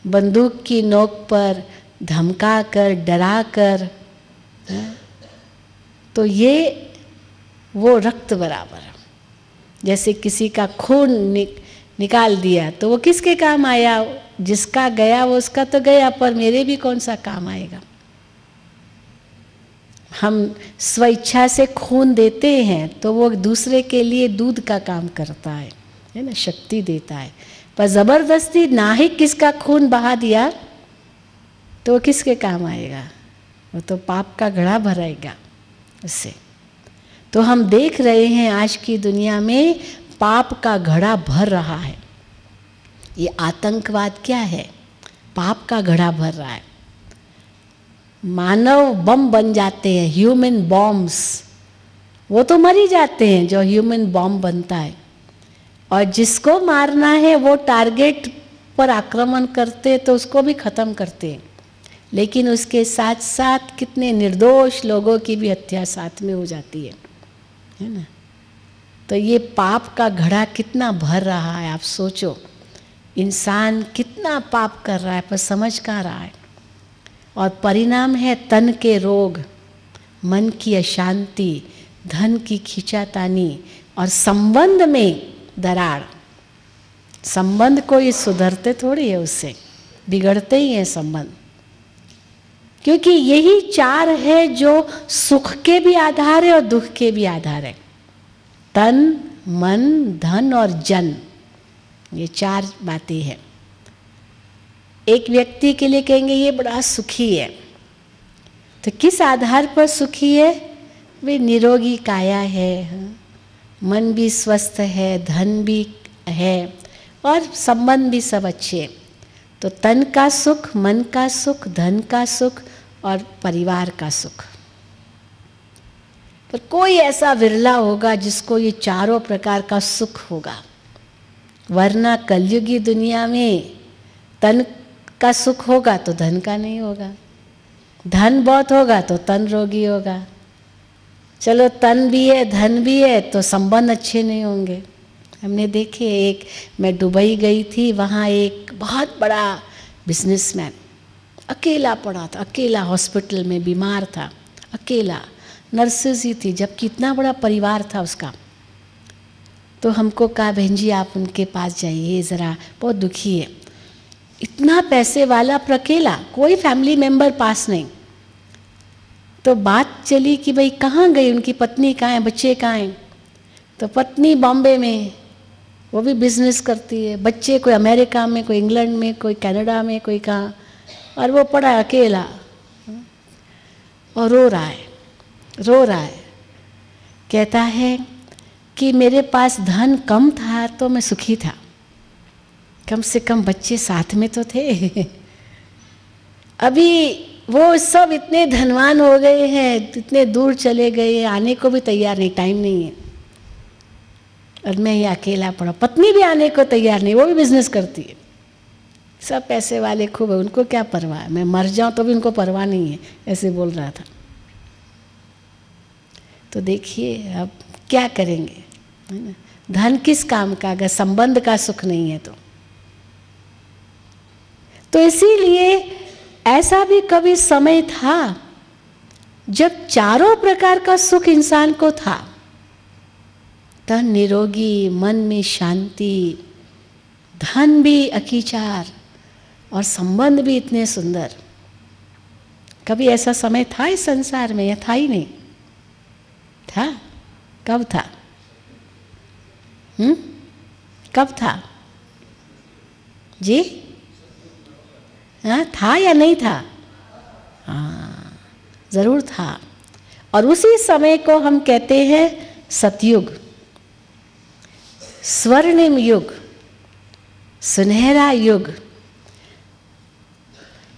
बंदूक की नोक पर धमका कर, डरा कर, तो ये वो रक्त बराबर। जैसे किसी का खून निकाल दिया तो वो किसके काम आया, जिसका गया वो उसका तो गया, पर मेरे भी कौन सा काम आएगा। हम स्वेच्छा से खून देते हैं तो वो दूसरे के लिए दूध का काम करता है ना, शक्ति देता है। पर ज़बरदस्ती नाहिक किसका खून बहा दिया तो वो किसके काम आएगा, वो तो पाप का घड़ा भराएगा उससे। तो हम देख रहे हैं आज की दुनिया में पाप का घड़ा भर रहा है। ये आतंकवाद क्या है, पाप का घड़ा भर रहा है। मानव बम बन जाते हैं, ह्यूमन बॉम्ब्स, वो तो मर ही जाते हैं जो ह्यूमन बॉम्ब बनता है, और जिसको मारना है वो टारगेट पर आक्रमण करते तो उसको भी ख़त्म करते हैं, लेकिन उसके साथ साथ कितने निर्दोष लोगों की भी हत्या साथ में हो जाती है ना। तो ये पाप का घड़ा कितना भर रहा है, आप सोचो, इंसान कितना पाप कर रहा है पर समझ कहाँ रहा है। और परिणाम है तन के रोग, मन की अशांति, धन की खींचातानी और संबंध में दरार। संबंध कोई सुधरते थोड़ी है, उससे बिगड़ते ही हैं संबंध, क्योंकि यही 4 है जो सुख के भी आधार है और दुख के भी आधार है। तन, मन, धन और जन, ये 4 बातें हैं। एक व्यक्ति के लिए कहेंगे ये बड़ा सुखी है, तो किस आधार पर सुखी है, वे निरोगी काया है, मन भी स्वस्थ है, धन भी है और संबंध भी सब अच्छे हैं। तो तन का सुख, मन का सुख, धन का सुख और परिवार का सुख। पर कोई ऐसा विरला होगा जिसको ये चारों प्रकार का सुख होगा, वरना कलयुगी दुनिया में तन का सुख होगा तो धन का नहीं होगा, धन बहुत होगा तो तन रोगी होगा। चलो तन भी है धन भी है तो संबंध अच्छे नहीं होंगे। हमने देखे, एक मैं दुबई गई थी, वहाँ एक बहुत बड़ा बिजनेसमैन अकेला पड़ा था, अकेला हॉस्पिटल में बीमार था, अकेला, नर्सेज ही थी, जबकि इतना बड़ा परिवार था उसका। तो हमको कहा बहन जी आप उनके पास जाइए ज़रा, बहुत दुखी है, इतना पैसे वाला पर अकेला, कोई फैमिली मेम्बर पास नहीं। तो बात चली कि भाई कहाँ गई, उनकी पत्नी कहाँ है, बच्चे कहाँ हैं। तो पत्नी बॉम्बे में, वो भी बिजनेस करती है, बच्चे कोई अमेरिका में, कोई इंग्लैंड में, कोई कनाडा में, कोई कहाँ, और वो पड़ा है अकेला और रो रहा है, रो रहा है। कहता है कि मेरे पास धन कम था तो मैं सुखी था, कम से कम बच्चे साथ में तो थे। अभी वो सब इतने धनवान हो गए हैं, इतने दूर चले गए हैं, आने को भी तैयार नहीं, टाइम नहीं है, और मैं ही अकेला पड़ा। पत्नी भी आने को तैयार नहीं, वो भी बिजनेस करती है, सब पैसे वाले खूब है, उनको क्या परवाह है, मैं मर जाऊं तो भी उनको परवाह नहीं है, ऐसे बोल रहा था। तो देखिए अब क्या करेंगे, है ना? धन किस काम का अगर संबंध का सुख नहीं है तो इसीलिए ऐसा भी कभी समय था जब चारों प्रकार का सुख इंसान को था, तन निरोगी, मन में शांति, धन भी अकीचार और संबंध भी इतने सुंदर। कभी ऐसा समय था इस संसार में या था ही नहीं? था? कब था? कब था जी? हाँ, था या नहीं था? हाँ, जरूर था। और उसी समय को हम कहते हैं सतयुग, स्वर्णिम युग, सुनहरा युग,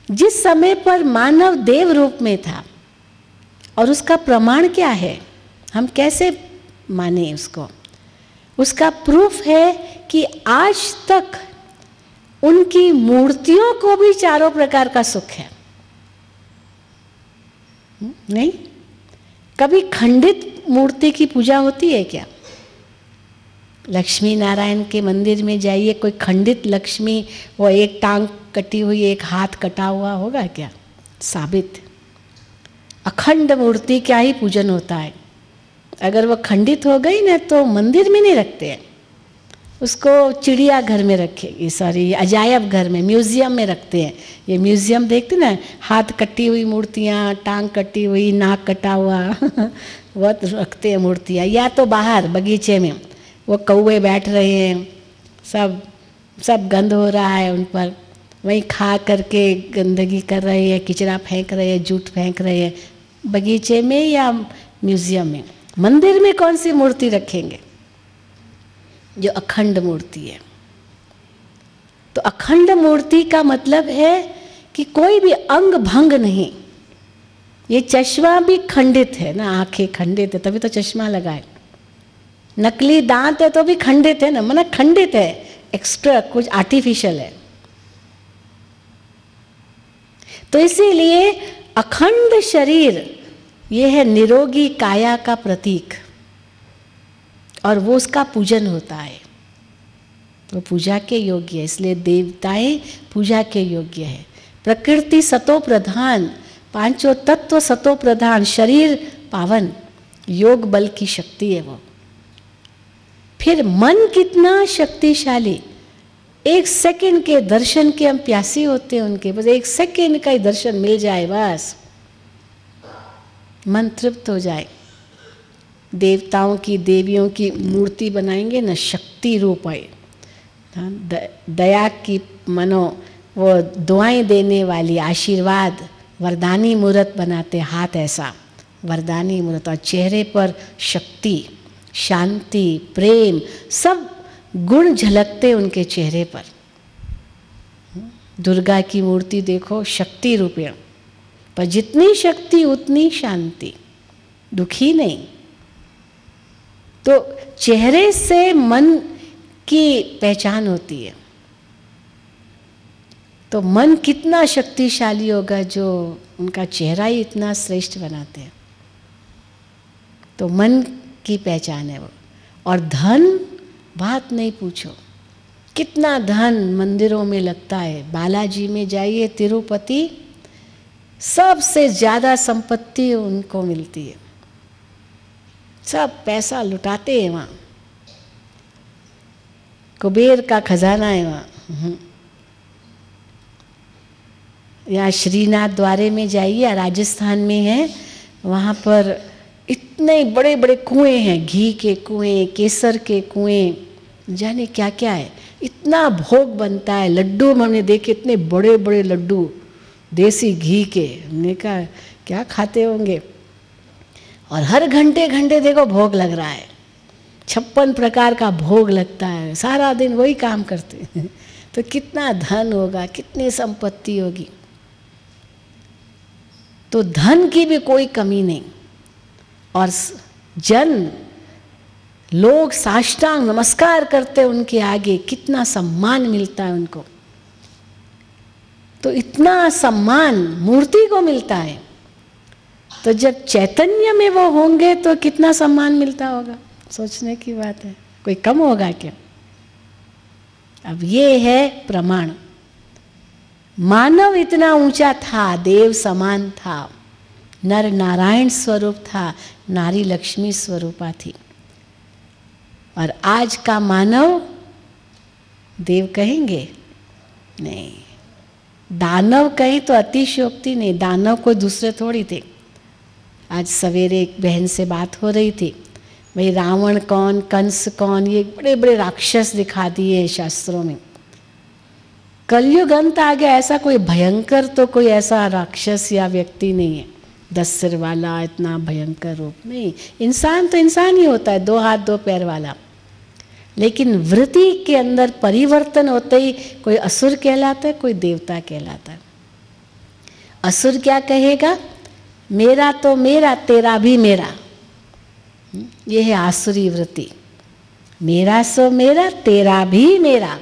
जिस समय पर मानव देव रूप में था। और उसका प्रमाण क्या है, हम कैसे माने उसको? उसका प्रूफ है कि आज तक उनकी मूर्तियों को भी चारों प्रकार का सुख है। नहीं? कभी खंडित मूर्ति की पूजा होती है क्या? लक्ष्मी नारायण के मंदिर में जाइए, कोई खंडित लक्ष्मी, वो एक टांग कटी हुई, एक हाथ कटा हुआ होगा क्या? साबित। अखंड मूर्ति क्या ही पूजन होता है। अगर वो खंडित हो गई ना तो मंदिर में नहीं रखते हैं उसको, चिड़िया घर में रखे, सॉरी अजायब घर में, म्यूजियम में रखते हैं। ये म्यूजियम देखते ना, हाथ कटी हुई मूर्तियाँ, टांग कटी हुई, नाक कटा हुआ वो रखते हैं मूर्तियाँ। या तो बाहर बगीचे में वो कौवे बैठ रहे हैं, सब गंद हो रहा है उन पर, वहीं खा करके गंदगी कर रहे हैं, किचरा फेंक रहे हैं, जूठ फेंक रहे हैं, बगीचे में या म्यूजियम में। मंदिर में कौन सी मूर्ति रखेंगे? जो अखंड मूर्ति है। तो अखंड मूर्ति का मतलब है कि कोई भी अंग भंग नहीं। ये चश्मा भी खंडित है ना, आंखें खंडित है तभी तो चश्मा लगाए। नकली दांत है तो भी खंडित है ना, माना खंडित है, एक्स्ट्रा कुछ आर्टिफिशियल है। तो इसीलिए अखंड शरीर ये है निरोगी काया का प्रतीक, और वो उसका पूजन होता है, वो पूजा के योग्य है। इसलिए देवताएं पूजा के योग्य है। प्रकृति सतो प्रधान, पांचों तत्व सतो प्रधान, शरीर पावन, योग बल की शक्ति है वो। फिर मन कितना शक्तिशाली, एक सेकंड के दर्शन के हम प्यासी होते हैं उनके, बस एक सेकंड का ही दर्शन मिल जाए बस मन तृप्त हो जाए। देवताओं की, देवियों की मूर्ति बनाएंगे न, शक्ति रूप है, दया की मनो, वो दुआएं देने वाली, आशीर्वाद, वरदानी मूर्त बनाते, हाथ ऐसा वरदानी मूर्त, और चेहरे पर शक्ति, शांति, प्रेम, सब गुण झलकते उनके चेहरे पर। दुर्गा की मूर्ति देखो, शक्ति रूपे, पर जितनी शक्ति उतनी शांति, दुखी नहीं। तो चेहरे से मन की पहचान होती है। तो मन कितना शक्तिशाली होगा जो उनका चेहरा ही इतना श्रेष्ठ बनाते हैं। तो मन की पहचान है वो। और धन, बात नहीं पूछो, कितना धन मंदिरों में लगता है। बालाजी में जाइए, तिरुपति, सबसे ज़्यादा संपत्ति उनको मिलती है, सब पैसा लुटाते हैं वहाँ, कुबेर का खजाना है वहाँ। यहाँ श्रीनाथ द्वारे में जाइए, राजस्थान में है, वहाँ पर इतने बड़े बड़े कुएं हैं, घी के कुएं, केसर के कुएं, जाने क्या क्या है। इतना भोग बनता है, लड्डू हमने देखे, इतने बड़े बड़े लड्डू देसी घी के। हमने कहा क्या खाते होंगे। और हर घंटे घंटे देखो भोग लग रहा है, 56 प्रकार का भोग लगता है, सारा दिन वही काम करते हैं। तो कितना धन होगा, कितनी संपत्ति होगी। तो धन की भी कोई कमी नहीं, और लोग साष्टांग नमस्कार करते हैं उनके आगे, कितना सम्मान मिलता है उनको। तो इतना सम्मान मूर्ति को मिलता है, तो जब चैतन्य में वो होंगे तो कितना सम्मान मिलता होगा, सोचने की बात है। कोई कम होगा क्या? अब ये है प्रमाण। मानव इतना ऊंचा था, देव समान था, नर नारायण स्वरूप था, नारी लक्ष्मी स्वरूपा थी। और आज का मानव देव कहेंगे? नहीं। दानव कहीं तो अतिशयोक्ति नहीं, दानव कोई दूसरे थोड़ी थे। आज सवेरे एक बहन से बात हो रही थी, भाई रावण कौन, कंस कौन, ये बड़े बड़े राक्षस दिखा दिए शास्त्रों में। कलयुग अंत आ गया, ऐसा कोई भयंकर तो कोई ऐसा राक्षस या व्यक्ति नहीं है, 10 सिर वाला, इतना भयंकर रूप नहीं। इंसान तो इंसान ही होता है, 2 हाथ 2 पैर वाला। लेकिन वृत्ति के अंदर परिवर्तन होते ही कोई असुर कहलाता है, कोई देवता कहलाता है। असुर क्या कहेगा? मेरा तो मेरा, तेरा भी मेरा। ये है आसुरी वृत्ति। मेरा सो मेरा, तेरा भी मेरा।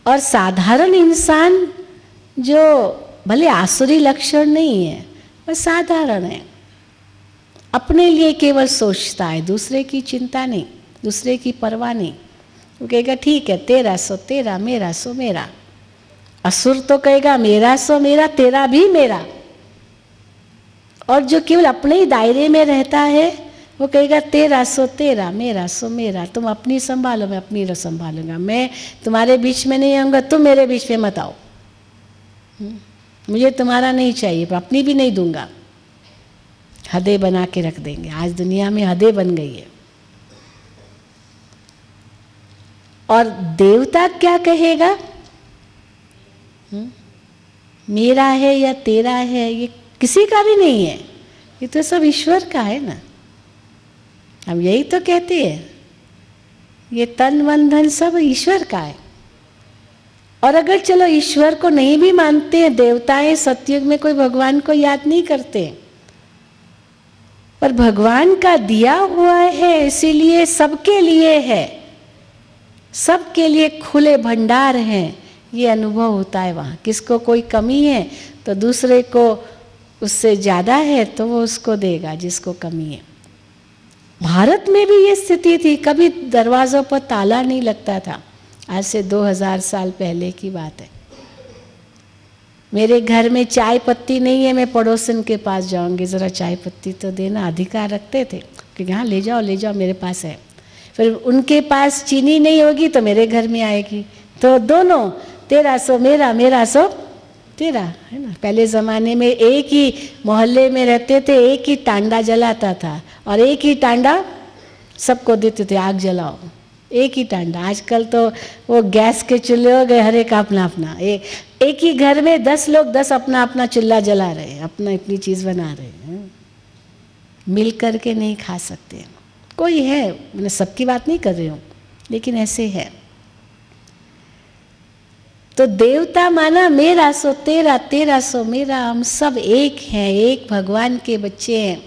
और साधारण इंसान जो भले आसुरी लक्षण नहीं है, वह साधारण है, अपने लिए केवल सोचता है, दूसरे की चिंता नहीं, दूसरे की परवाह नहीं। वो कहेगा ठीक है, तेरा सो तेरा, मेरा सो मेरा। असुर तो कहेगा मेरा सो मेरा, तेरा भी मेरा। और जो केवल अपने ही दायरे में रहता है वो कहेगा तेरा सो तेरा, मेरा सो मेरा। तुम अपनी संभालो, मैं अपनी संभालूंगा, मैं तुम्हारे बीच में नहीं आऊँगा, तुम मेरे बीच में मत आओ, मुझे तुम्हारा नहीं चाहिए, पर अपनी भी नहीं दूंगा। हदें बना के रख देंगे। आज दुनिया में हदें बन गई है। और देवता क्या कहेगा? मेरा है या तेरा है, ये किसी का भी नहीं है, ये तो सब ईश्वर का है ना। हम यही तो कहते हैं, ये तन मन धन सब ईश्वर का है। और अगर चलो ईश्वर को नहीं भी मानते हैं, देवताएं सतयुग में कोई भगवान को याद नहीं करते, पर भगवान का दिया हुआ है, इसीलिए सबके लिए है, सबके लिए खुले भंडार हैं। ये अनुभव होता है वहाँ। किसको कोई कमी है तो दूसरे को उससे ज़्यादा है तो वो उसको देगा जिसको कमी है। भारत में भी ये स्थिति थी, कभी दरवाज़ों पर ताला नहीं लगता था। आज से 2000 साल पहले की बात है। मेरे घर में चाय पत्ती नहीं है, मैं पड़ोसन के पास जाऊंगी, ज़रा चाय पत्ती तो देना, अधिकार रखते थे कि हाँ ले जाओ मेरे पास है। फिर उनके पास चीनी नहीं होगी तो मेरे घर में आएगी, तो दोनों तेरा सो मेरा, मेरा सो तेरा, है ना। पहले ज़माने में एक ही मोहल्ले में रहते थे, एक ही टांडा जलाता था और एक ही टांडा सबको देते थे, आग जलाओ, एक ही टांडा। आजकल तो वो गैस के चूल्हे हो गए, हर एक अपना अपना। एक ही घर में 10 लोग 10 अपना अपना चूल्हा जला रहे हैं, अपना अपनी चीज़ बना रहे हैं, मिल करके नहीं खा सकते। कोई है, मैं सबकी बात नहीं कर रही हूँ, लेकिन ऐसे है। तो देवता माना मेरा सो तेरा, तेरा सो मेरा, हम सब एक हैं, एक भगवान के बच्चे हैं।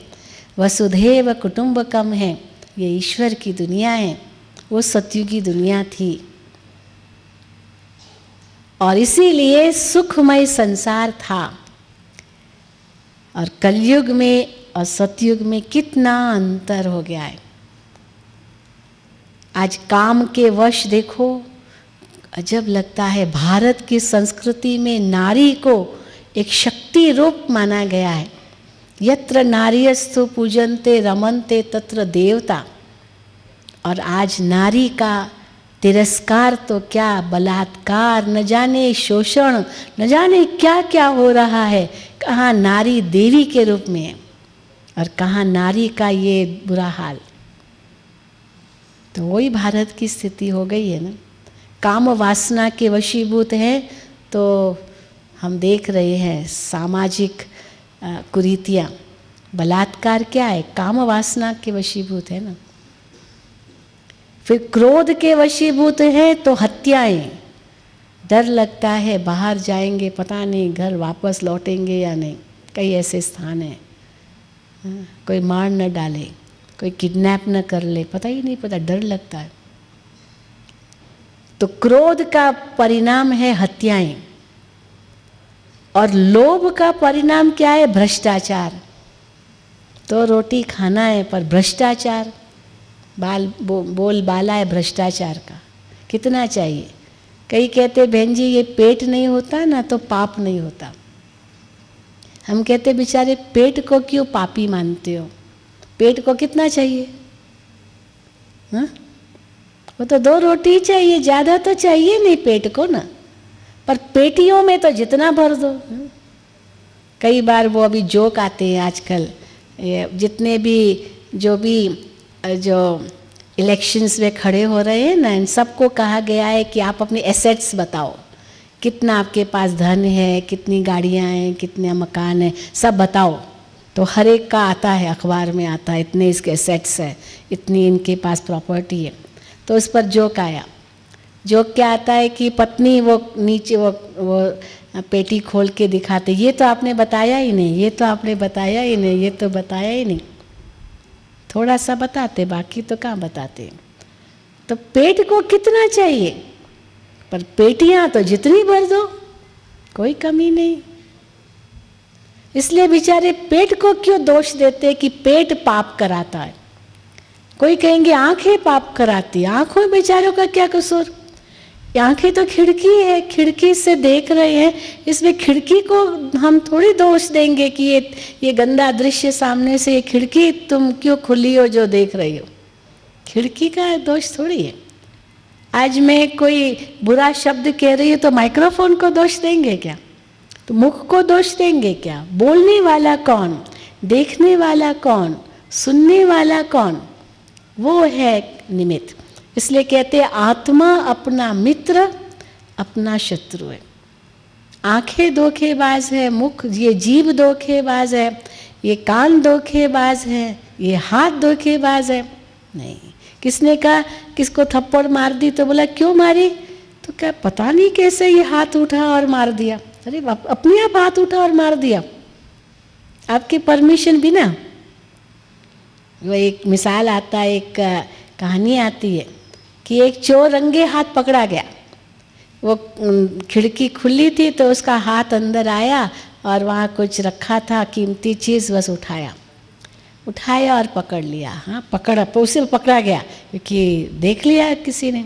वसुधैव कुटुंबकम है, ये ईश्वर की दुनिया है, वो सतयुगी दुनिया थी। और इसीलिए सुखमय संसार था। और कलयुग में और सतयुग में कितना अंतर हो गया है। आज काम के वश देखो, अजब लगता है, भारत की संस्कृति में नारी को एक शक्ति रूप माना गया है। यत्र नार्यस्तु पूजन्ते रमन्ते तत्र देवता। और आज नारी का तिरस्कार तो क्या, बलात्कार, न जाने शोषण, न जाने क्या क्या हो रहा है। कहाँ नारी देवी के रूप में है और कहाँ नारी का ये बुरा हाल। तो वही भारत की स्थिति हो गई है ना। काम वासना के वशीभूत हैं, तो हम देख रहे हैं सामाजिक कुरीतियाँ। बलात्कार क्या है? काम वासना के वशीभूत है ना। फिर क्रोध के वशीभूत हैं तो हत्याएं, डर लगता है बाहर जाएंगे पता नहीं घर वापस लौटेंगे या नहीं। कई ऐसे स्थान हैं, कोई मार न डाले, कोई किडनैप न कर ले, पता ही नहीं पता, डर लगता है। तो क्रोध का परिणाम है हत्याएं, और लोभ का परिणाम क्या है? भ्रष्टाचार। तो रोटी खाना है पर भ्रष्टाचार, बोल बाला है भ्रष्टाचार का। कितना चाहिए? कई कहते बहन जी ये पेट नहीं होता ना तो पाप नहीं होता। हम कहते बेचारे पेट को क्यों पापी मानते हो? पेट को कितना चाहिए? हाँ, वो तो 2 रोटी चाहिए, ज़्यादा तो चाहिए नहीं पेट को ना, पर पेटियों में तो जितना भर दो। कई बार वो अभी जोक आते हैं आजकल, जितने भी जो इलेक्शंस में खड़े हो रहे हैं ना, इन सबको कहा गया है कि आप अपने एसेट्स बताओ, कितना आपके पास धन है, कितनी गाड़ियाँ हैं, कितने मकान हैं, सब बताओ। तो हर एक का आता है, अखबार में आता है, इतने इसके एसेट्स है, इतनी इनके पास प्रॉपर्टी है। तो उस पर जोक आया। जोक क्या आता है कि पत्नी वो नीचे वो पेटी खोल के दिखाते, ये तो आपने बताया ही नहीं, ये तो आपने बताया ही नहीं, ये तो बताया ही नहीं। थोड़ा सा बताते, बाकी तो कहाँ बताते। तो पेट को कितना चाहिए, पर पेटियां तो जितनी भर दो, कोई कमी नहीं। इसलिए बेचारे पेट को क्यों दोष देते कि पेट पाप कराता है। कोई कहेंगे आंखें पाप कराती, आंखों में बेचारों का क्या कसूर? आंखें तो खिड़की है, खिड़की से देख रहे हैं, इसमें खिड़की को हम थोड़ी दोष देंगे कि ये गंदा दृश्य सामने से, ये खिड़की तुम क्यों खुली हो जो देख रही हो। खिड़की का दोष थोड़ी है। आज मैं कोई बुरा शब्द कह रही हूँ तो माइक्रोफोन को दोष देंगे क्या? तो मुख को दोष देंगे क्या? बोलने वाला कौन, देखने वाला कौन, सुनने वाला कौन? वो है निमित्त। इसलिए कहते हैं आत्मा अपना मित्र अपना शत्रु है। आंखें धोखेबाज है, मुख ये जीभ धोखेबाज है, ये कान धोखेबाज है, ये हाथ धोखेबाज है। नहीं, किसने कहा किसको थप्पड़ मार दी तो बोला क्यों मारी? तो क्या पता नहीं कैसे ये हाथ उठा और मार दिया। अरे अपने आप हाथ उठा और मार दिया आपके परमिशन बिना। वो एक मिसाल आता है, एक कहानी आती है कि एक चोर रंगे हाथ पकड़ा गया। वो खिड़की खुली थी तो उसका हाथ अंदर आया और वहाँ कुछ रखा था कीमती चीज़, बस उठाया और पकड़ लिया। हाँ पकड़ा, उसे पकड़ा गया क्योंकि देख लिया किसी ने।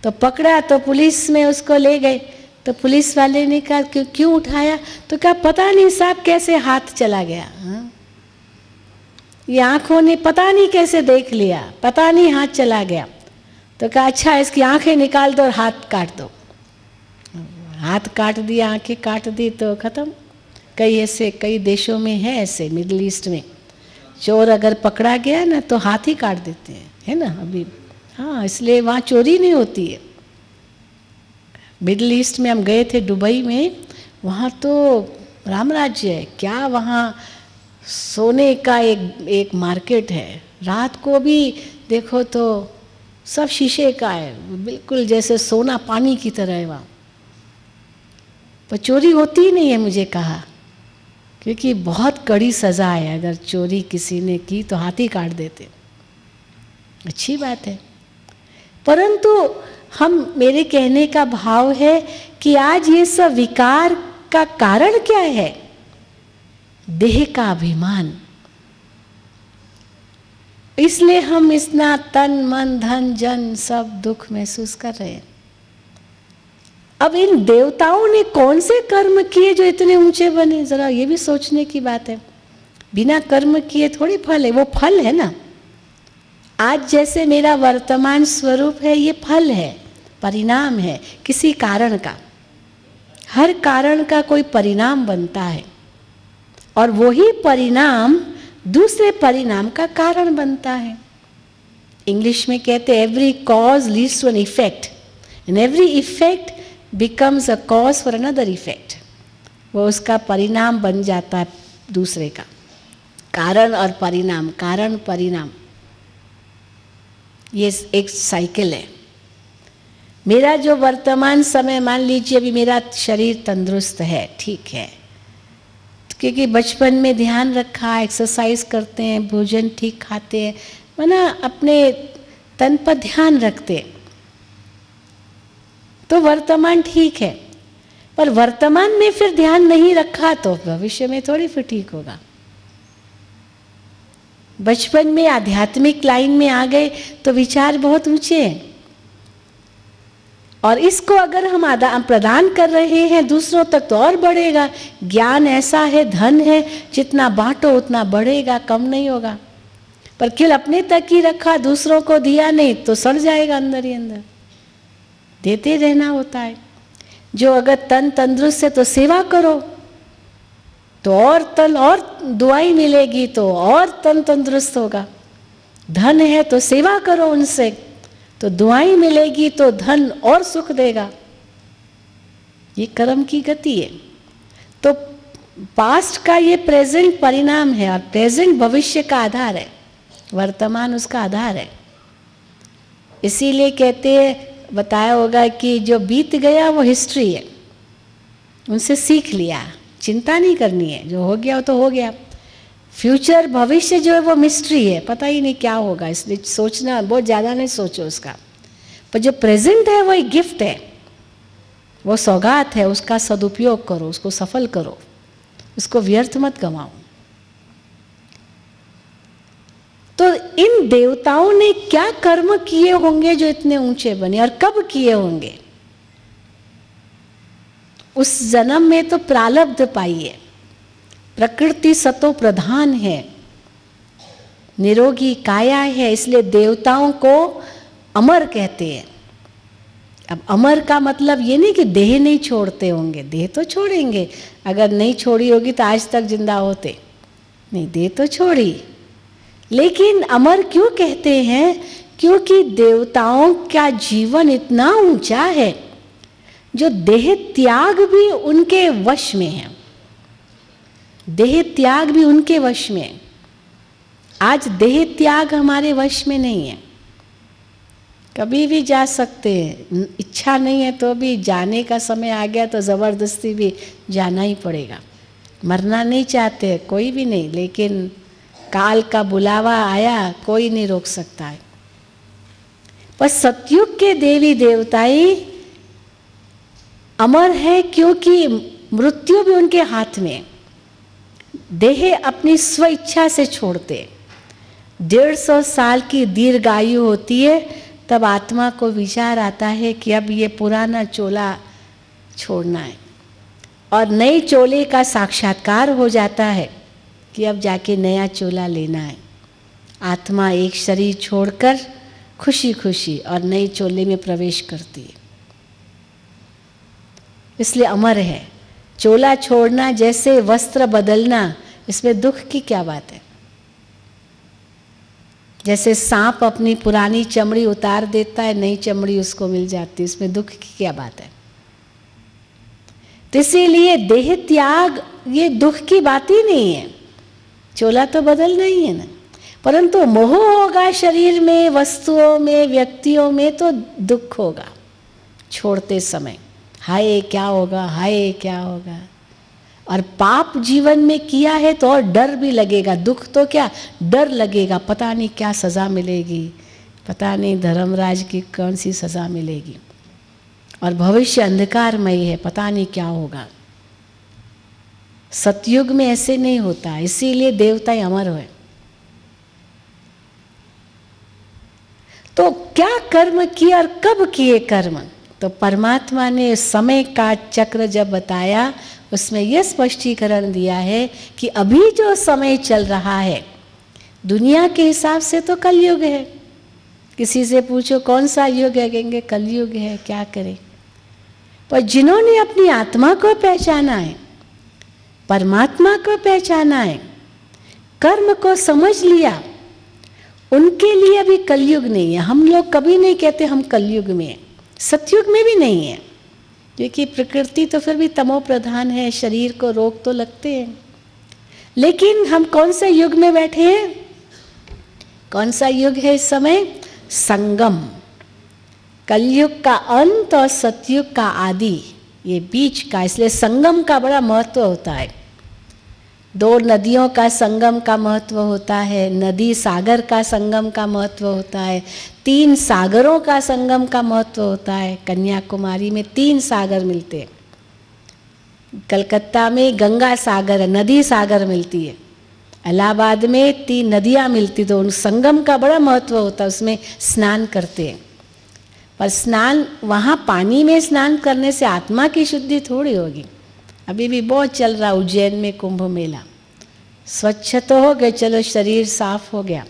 तो पकड़ा तो पुलिस में उसको ले गए। तो पुलिस वाले ने कहा क्यों उठाया? तो कहा पता नहीं साहब कैसे हाथ चला गया। हाँ, ये आँखों ने पता नहीं कैसे देख लिया, पता नहीं हाथ चला गया। तो कहा अच्छा इसकी आंखें निकाल दो और हाथ काट दो। हाथ काट दिया, आंखें काट दी तो ख़त्म। कई देशों में है ऐसे, मिडिल ईस्ट में चोर अगर पकड़ा गया ना तो हाथ ही काट देते हैं, है ना अभी। हाँ, इसलिए वहाँ चोरी नहीं होती है। मिडिल ईस्ट में हम गए थे दुबई में, वहाँ तो राम राज्य है क्या। वहाँ सोने का एक मार्केट है, रात को भी देखो तो सब शीशे का है, बिल्कुल जैसे सोना पानी की तरह है वहाँ। पर चोरी होती ही नहीं है मुझे कहा, क्योंकि बहुत कड़ी सज़ा है। अगर चोरी किसी ने की तो हाथ ही काट देते। अच्छी बात है, परंतु मेरे कहने का भाव है कि आज ये सब विकार का कारण क्या है? देह का अभिमान। इसलिए हम इतना तन मन धन जन सब दुख महसूस कर रहे हैं। अब इन देवताओं ने कौन से कर्म किए जो इतने ऊंचे बने? जरा ये भी सोचने की बात है। बिना कर्म किए थोड़ी फल है, वो फल है ना। आज जैसे मेरा वर्तमान स्वरूप है, ये फल है, परिणाम है किसी कारण का। हर कारण का कोई परिणाम बनता है और वही परिणाम दूसरे परिणाम का कारण बनता है। इंग्लिश में कहते हैं every cause leads to an effect and every effect becomes a cause for another effect. वो उसका परिणाम बन जाता है दूसरे का। कारण और परिणाम, कारण परिणाम, ये एक साइकिल है। मेरा जो वर्तमान समय, मान लीजिए अभी मेरा शरीर तंदुरुस्त है, ठीक है, क्योंकि बचपन में ध्यान रखा, एक्सरसाइज करते हैं, भोजन ठीक खाते हैं, माना अपने तन पर ध्यान रखते, तो वर्तमान ठीक है। पर वर्तमान में फिर ध्यान नहीं रखा तो भविष्य में थोड़ी फिर ठीक होगा। बचपन में आध्यात्मिक लाइन में आ गए तो विचार बहुत ऊंचे हैं, और इसको अगर हम प्रदान कर रहे हैं दूसरों तक तो और बढ़ेगा। ज्ञान ऐसा है, धन है, जितना बांटो उतना बढ़ेगा, कम नहीं होगा। पर केवल अपने तक ही रखा, दूसरों को दिया नहीं तो सड़ जाएगा अंदर ही अंदर। देते रहना होता है। जो अगर तन तंदुरुस्त है तो सेवा करो, तो और तन और दुआई मिलेगी, तो और तन तंदुरुस्त होगा। धन है तो सेवा करो उनसे, तो दुआई मिलेगी, तो धन और सुख देगा। ये कर्म की गति है। तो पास्ट का ये प्रेजेंट परिणाम है, और प्रेजेंट भविष्य का आधार है, वर्तमान उसका आधार है। इसीलिए कहते हैं, बताया होगा कि जो बीत गया वो हिस्ट्री है, उनसे सीख लिया, चिंता नहीं करनी है, जो हो गया वो तो हो गया। फ्यूचर भविष्य जो है वो मिस्ट्री है, पता ही नहीं क्या होगा, इसलिए सोचना बहुत ज़्यादा नहीं सोचो उसका। पर जो प्रेजेंट है वो एक गिफ्ट है, वो सौगात है, उसका सदुपयोग करो, उसको सफल करो, उसको व्यर्थ मत गंवाओ। तो इन देवताओं ने क्या कर्म किए होंगे जो इतने ऊंचे बने, और कब किए होंगे? उस जन्म में तो प्रारब्ध पाइए। प्रकृति सतो प्रधान है, निरोगी काया है, इसलिए देवताओं को अमर कहते हैं। अब अमर का मतलब ये नहीं कि देह नहीं छोड़ते होंगे, देह तो छोड़ेंगे, अगर नहीं छोड़ी होगी तो आज तक जिंदा होते नहीं, देह तो छोड़ी। लेकिन अमर क्यों कहते हैं? क्योंकि देवताओं का जीवन इतना ऊंचा है, जो देह त्याग भी उनके वश में है, देह त्याग भी उनके वश में है। आज देह त्याग हमारे वश में नहीं है। कभी भी जा सकते हैं, इच्छा नहीं है तो भी जाने का समय आ गया तो ज़बरदस्ती भी जाना ही पड़ेगा। मरना नहीं चाहते कोई भी नहीं, लेकिन काल का बुलावा आया, कोई नहीं रोक सकता है। पर सतयुग के देवी देवताई अमर है, क्योंकि मृत्यु भी उनके हाथ में। देह अपनी स्व इच्छा से छोड़ते। 150 साल की दीर्घायु होती है, तब आत्मा को विचार आता है कि अब ये पुराना चोला छोड़ना है, और नए चोले का साक्षात्कार हो जाता है कि अब जाके नया चोला लेना है। आत्मा एक शरीर छोड़कर खुशी खुशी और नए चोले में प्रवेश करती है, इसलिए अमर है। चोला छोड़ना जैसे वस्त्र बदलना, इसमें दुख की क्या बात है? जैसे सांप अपनी पुरानी चमड़ी उतार देता है, नई चमड़ी उसको मिल जाती है, इसमें दुख की क्या बात है? तो इसीलिए देह त्याग ये दुख की बात ही नहीं है। चोला तो बदलना ही है ना, परंतु मोह होगा शरीर में, वस्तुओं में, व्यक्तियों में, तो दुख होगा छोड़ते समय। हाय क्या होगा, हाय क्या होगा। और पाप जीवन में किया है तो और डर भी लगेगा, दुख तो क्या, डर लगेगा, पता नहीं क्या सज़ा मिलेगी, पता नहीं धर्मराज की कौन सी सज़ा मिलेगी, और भविष्य अंधकारमय है, पता नहीं क्या होगा। सतयुग में ऐसे नहीं होता, इसीलिए देवता अमर हुए। तो क्या कर्म किए और कब किए कर्म? तो परमात्मा ने समय का चक्र जब बताया, उसमें यह स्पष्टीकरण दिया है कि अभी जो समय चल रहा है दुनिया के हिसाब से तो कलयुग है। किसी से पूछो कौन सा युग है, कहेंगे कलयुग है, क्या करें। पर जिन्होंने अपनी आत्मा को पहचाना है, परमात्मा को पहचाना है, कर्म को समझ लिया, उनके लिए अभी कलयुग नहीं है। हम लोग कभी नहीं कहते हम कलयुग में हैं, सतयुग में भी नहीं है, क्योंकि प्रकृति तो फिर भी तमो प्रधान है, शरीर को रोग तो लगते हैं। लेकिन हम कौन से युग में बैठे हैं? कौन सा युग है इस समय? संगम। कलयुग का अंत और सतयुग का आदि, ये बीच का, इसलिए संगम का बड़ा महत्व होता है। दो नदियों का संगम का महत्व होता है, नदी सागर का संगम का महत्व होता है, 3 सागरों का संगम का महत्व होता है। कन्याकुमारी में 3 सागर मिलते हैं, कलकत्ता में गंगा सागर नदी सागर मिलती है, इलाहाबाद में 3 नदियाँ मिलती, तो उन संगम का बड़ा महत्व होता है, उसमें स्नान करते हैं। पर स्नान, वहाँ पानी में स्नान करने से आत्मा की शुद्धि थोड़ी होगी। अभी भी बहुत चल रहा उज्जैन में कुंभ मेला, स्वच्छ तो हो गए, चलो शरीर साफ हो गया,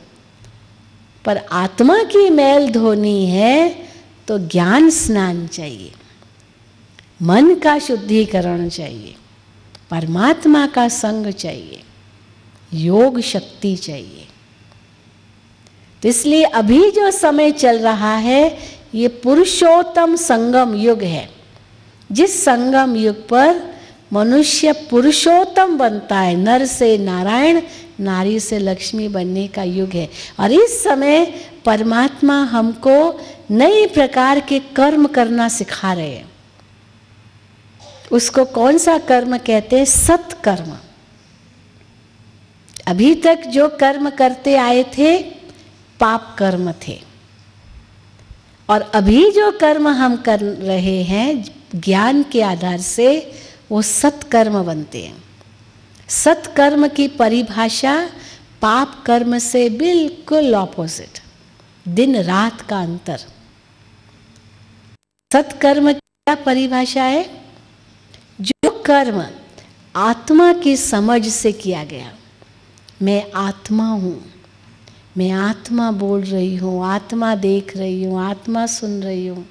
पर आत्मा की मैल धोनी है तो ज्ञान स्नान चाहिए, मन का शुद्धिकरण चाहिए, परमात्मा का संग चाहिए, योग शक्ति चाहिए। तो इसलिए अभी जो समय चल रहा है ये पुरुषोत्तम संगम युग है, जिस संगम युग पर मनुष्य पुरुषोत्तम बनता है, नर से नारायण, नारी से लक्ष्मी बनने का युग है। और इस समय परमात्मा हमको नए प्रकार के कर्म करना सिखा रहे हैं। उसको कौन सा कर्म कहते हैं? सत्कर्म। अभी तक जो कर्म करते आए थे पाप कर्म थे, और अभी जो कर्म हम कर रहे हैं ज्ञान के आधार से वो सत्कर्म बनते हैं। सत्कर्म की परिभाषा पाप कर्म से बिल्कुल ऑपोजिट, दिन रात का अंतर। सत्कर्म की क्या परिभाषा है? जो कर्म आत्मा की समझ से किया गया, मैं आत्मा हूँ, मैं आत्मा बोल रही हूँ, आत्मा देख रही हूँ, आत्मा सुन रही हूँ,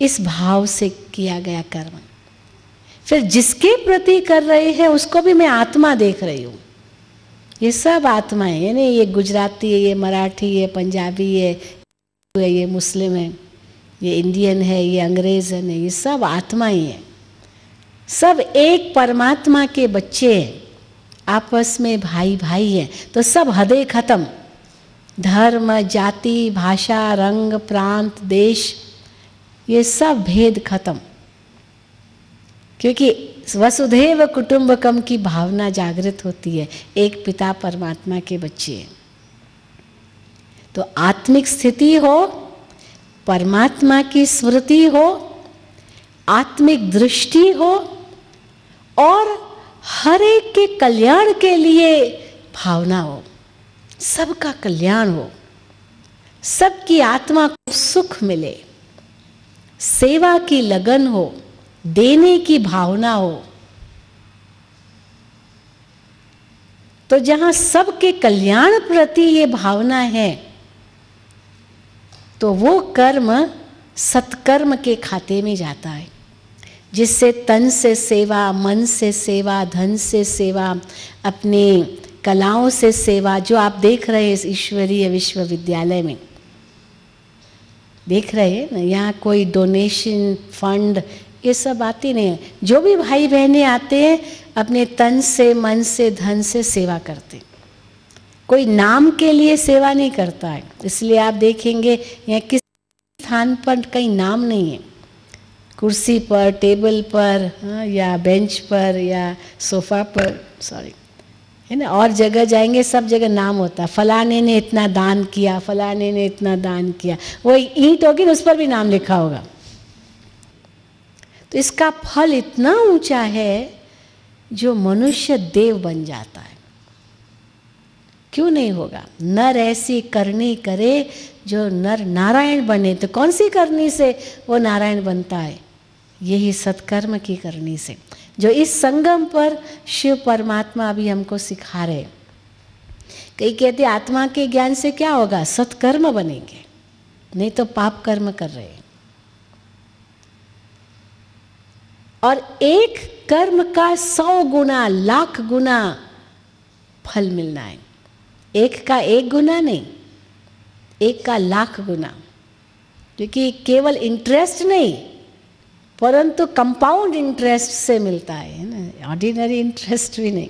इस भाव से किया गया कर्म। फिर जिसके प्रति कर रहे हैं उसको भी मैं आत्मा देख रही हूँ। ये सब आत्माएं है, नहीं ये गुजराती है, ये मराठी है, पंजाबी है, ये मुस्लिम है, ये इंडियन है, ये अंग्रेज है, नहीं, ये सब आत्मा ही है। सब एक परमात्मा के बच्चे हैं, आपस में भाई भाई हैं। तो सब हदें खत्म, धर्म, जाति, भाषा, रंग, प्रांत, देश, ये सब भेद खत्म, क्योंकि वसुधैव कुटुंबकम की भावना जागृत होती है, एक पिता परमात्मा के बच्चे हैं। तो आत्मिक स्थिति हो, परमात्मा की स्मृति हो, आत्मिक दृष्टि हो, और हर एक के कल्याण के लिए भावना हो, सबका कल्याण हो, सबकी आत्मा को सुख मिले, सेवा की लगन हो, देने की भावना हो। तो जहां सबके कल्याण प्रति ये भावना है तो वो कर्म सत्कर्म के खाते में जाता है, जिससे तन से सेवा, मन से सेवा, धन से सेवा, अपने कलाओं से सेवा, जो आप देख रहे हैं इस ईश्वरीय विश्वविद्यालय में, देख रहे हैं ना, यहाँ कोई डोनेशन फंड ये सब आती नहीं है। जो भी भाई बहनें आते हैं अपने तन से, मन से, धन से सेवा करते, कोई नाम के लिए सेवा नहीं करता है। इसलिए आप देखेंगे यहाँ किस स्थान पर कहीं नाम नहीं है, कुर्सी पर, टेबल पर, या बेंच पर, या सोफा पर, सॉरी, है ना, और जगह जाएंगे सब जगह नाम होता है, फलाने ने इतना दान किया, फलाने ने इतना दान किया। वो ईंट होगी उस पर भी नाम लिखा होगा। तो इसका फल इतना ऊंचा है जो मनुष्य देव बन जाता है। क्यों नहीं होगा? नर ऐसी करनी करे जो नर नारायण बने। तो कौन सी करनी से वो नारायण बनता है? यही सत्कर्म की करनी से, जो इस संगम पर शिव परमात्मा अभी हमको सिखा रहे। कई कहते आत्मा के ज्ञान से क्या होगा? सत्कर्म बनेंगे, नहीं तो पाप कर्म कर रहे हैं। और एक कर्म का 100 गुना, लाख गुना फल मिलना है। एक का 1 गुना नहीं, एक का लाख गुना, क्योंकि केवल इंटरेस्ट नहीं परंतु कंपाउंड इंटरेस्ट से मिलता है ना, ऑर्डिनरी इंटरेस्ट भी नहीं।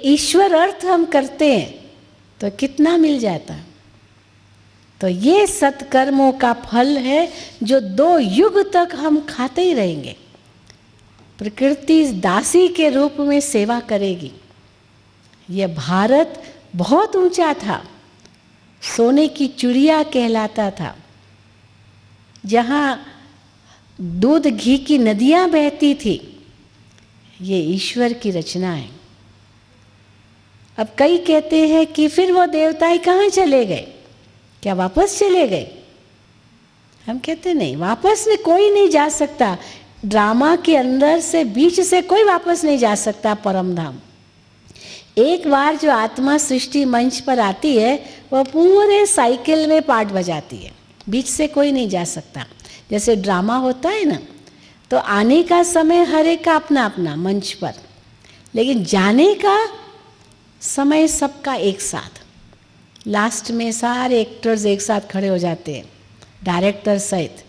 ईश्वर अर्थ हम करते हैं तो कितना मिल जाता है? तो ये सत्कर्मों का फल है जो 2 युग तक हम खाते ही रहेंगे। प्रकृति दासी के रूप में सेवा करेगी। यह भारत बहुत ऊंचा था, सोने की चिड़िया कहलाता था, जहाँ दूध घी की नदियाँ बहती थी। ये ईश्वर की रचना है। अब कई कहते हैं कि फिर वो देवताएं कहाँ चले गए, क्या वापस चले गए? हम कहते नहीं, वापस में कोई नहीं जा सकता। ड्रामा के अंदर से बीच से कोई वापस नहीं जा सकता परम धाम। एक बार जो आत्मा सृष्टि मंच पर आती है वह पूरे साइकिल में पार्ट बजाती है, बीच से कोई नहीं जा सकता। जैसे ड्रामा होता है ना, तो आने का समय हर एक का अपना अपना मंच पर, लेकिन जाने का समय सबका एक साथ। लास्ट में सारे एक्टर्स एक साथ खड़े हो जाते हैं, डायरेक्टर सहित,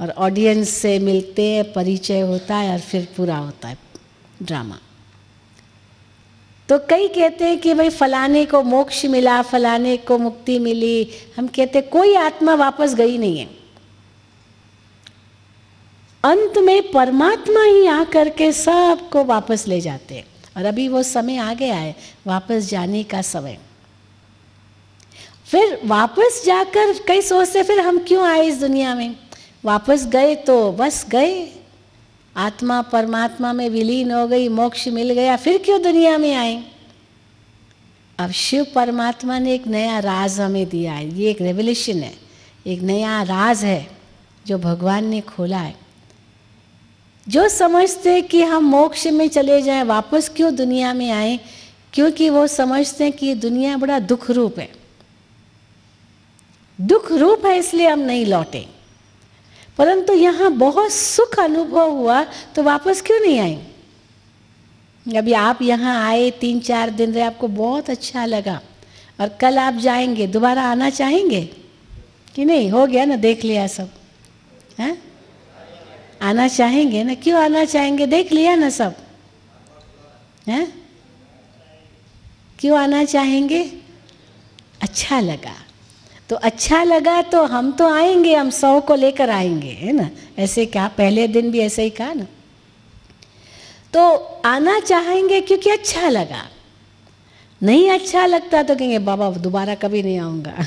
और ऑडियंस से मिलते हैं, परिचय होता है और फिर पूरा होता है ड्रामा। तो कई कहते हैं कि भाई फलाने को मोक्ष मिला, फलाने को मुक्ति मिली। हम कहते कोई आत्मा वापस गई नहीं है। अंत में परमात्मा ही आकर के सबको वापस ले जाते हैं। और अभी वो समय आ गया है वापस जाने का समय। फिर वापस जाकर कई सोचते फिर हम क्यों आए इस दुनिया में। वापस गए तो बस गए, आत्मा परमात्मा में विलीन हो गई, मोक्ष मिल गया, फिर क्यों दुनिया में आए। अब शिव परमात्मा ने एक नया राज हमें दिया है। ये एक रेवोल्यूशन है, एक नया राज है जो भगवान ने खोला है। जो समझते कि हम मोक्ष में चले जाएं, वापस क्यों दुनिया में आए, क्योंकि वो समझते हैं कि ये दुनिया बड़ा दुख रूप है। दुख रूप है इसलिए हम नहीं लौटे। परंतु यहाँ बहुत सुख अनुभव हुआ तो वापस क्यों नहीं आए। अभी आप यहाँ आए, 3-4 दिन रहे, आपको बहुत अच्छा लगा, और कल आप जाएंगे, दोबारा आना चाहेंगे कि नहीं? हो गया ना, देख लिया सब है, आना चाहेंगे ना? क्यों आना चाहेंगे? देख लिया ना सब है, क्यों आना चाहेंगे? अच्छा लगा। तो अच्छा लगा तो हम तो आएंगे, हम 100 को लेकर आएंगे, है ना? ऐसे क्या, पहले दिन भी ऐसे ही कहा ना। तो आना चाहेंगे क्योंकि अच्छा लगा। नहीं अच्छा लगता तो कहेंगे बाबा दोबारा कभी नहीं आऊँगा।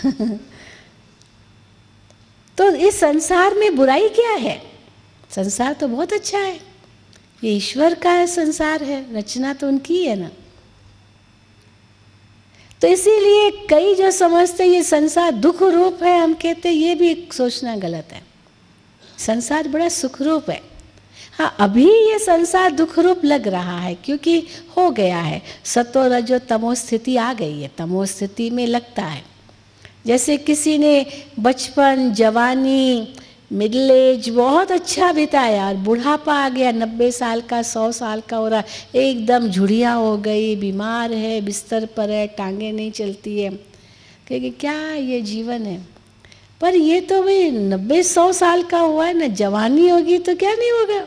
तो इस संसार में बुराई क्या है? संसार तो बहुत अच्छा है, ये ईश्वर का है संसार है, रचना तो उनकी है ना। तो इसीलिए कई जो समझते ये संसार दुख रूप है, हम कहते ये भी सोचना गलत है। संसार बड़ा सुख रूप है। हाँ, अभी ये संसार दुख रूप लग रहा है क्योंकि हो गया है, सतो रजो तमो स्थिति आ गई है। तमो स्थिति में लगता है जैसे किसी ने बचपन, जवानी, मिडिल एज बहुत अच्छा बिताया और बुढ़ापा आ गया, 90 साल का, 100 साल का हो रहा, एकदम झुड़िया हो गई, बीमार है, बिस्तर पर है, टांगें नहीं चलती है, कहेंगे क्या ये जीवन है। पर ये तो भाई 90-100 साल का हुआ है ना, जवानी होगी तो क्या नहीं होगा।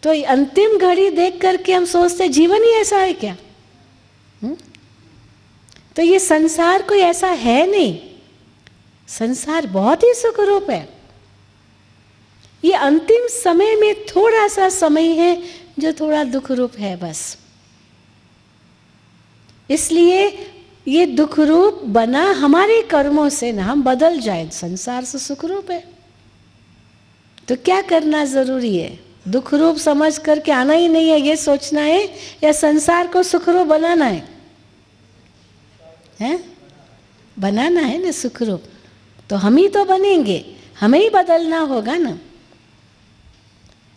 तो अंतिम घड़ी देख करके हम सोचते जीवन ही ऐसा है क्या? तो ये संसार कोई ऐसा है नहीं, संसार बहुत ही सुखरूप है। ये अंतिम समय में थोड़ा सा समय है जो थोड़ा दुख रूप है बस। इसलिए ये दुख रूप बना हमारे कर्मों से ना, हम बदल जाए, संसार से सुखरूप है। तो क्या करना जरूरी है? दुख रूप समझ करके आना ही नहीं है ये सोचना है, या संसार को सुखरूप बनाना है? हैं? बनाना है ना सुखरूप, तो हम ही तो बनेंगे, हमें ही बदलना होगा ना।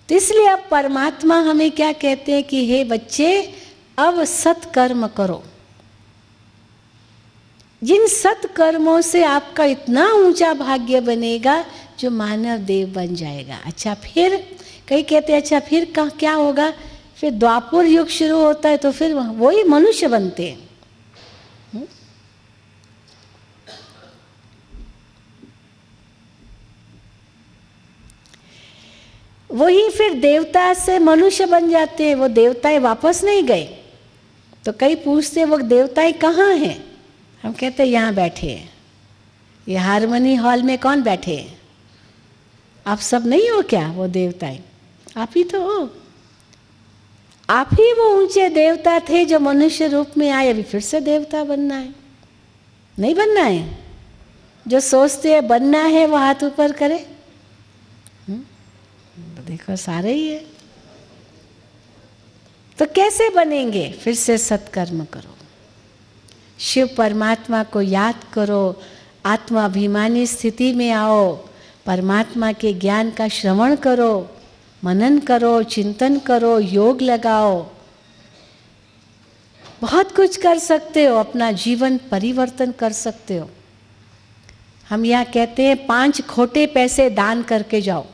तो इसलिए अब परमात्मा हमें क्या कहते हैं कि हे बच्चे, अब सत्कर्म करो। जिन सत्कर्मों से आपका इतना ऊंचा भाग्य बनेगा जो मानव देव बन जाएगा। अच्छा, फिर कई कहते हैं अच्छा फिर क्या होगा? फिर द्वापर युग शुरू होता है तो फिर वही मनुष्य बनते हैं। वही फिर देवता से मनुष्य बन जाते हैं। वो देवताएं वापस नहीं गए। तो कई पूछते वो देवताएं कहाँ हैं? हम कहते हैं यहाँ बैठे हैं। ये हारमोनी हॉल में कौन बैठे हैं? आप सब नहीं हो क्या वो देवताएं? आप ही तो हो। आप ही वो ऊंचे देवता थे जो मनुष्य रूप में आए, अभी फिर से देवता बनना है? नहीं बनना है। जो सोचते हैं बनना है वो हाथ ऊपर करे। देखो सारे ही है। तो कैसे बनेंगे? फिर से सत्कर्म करो, शिव परमात्मा को याद करो, आत्माभिमानी स्थिति में आओ, परमात्मा के ज्ञान का श्रवण करो, मनन करो, चिंतन करो, योग लगाओ। बहुत कुछ कर सकते हो, अपना जीवन परिवर्तन कर सकते हो। हम यहाँ कहते हैं 5 खोटे पैसे दान करके जाओ,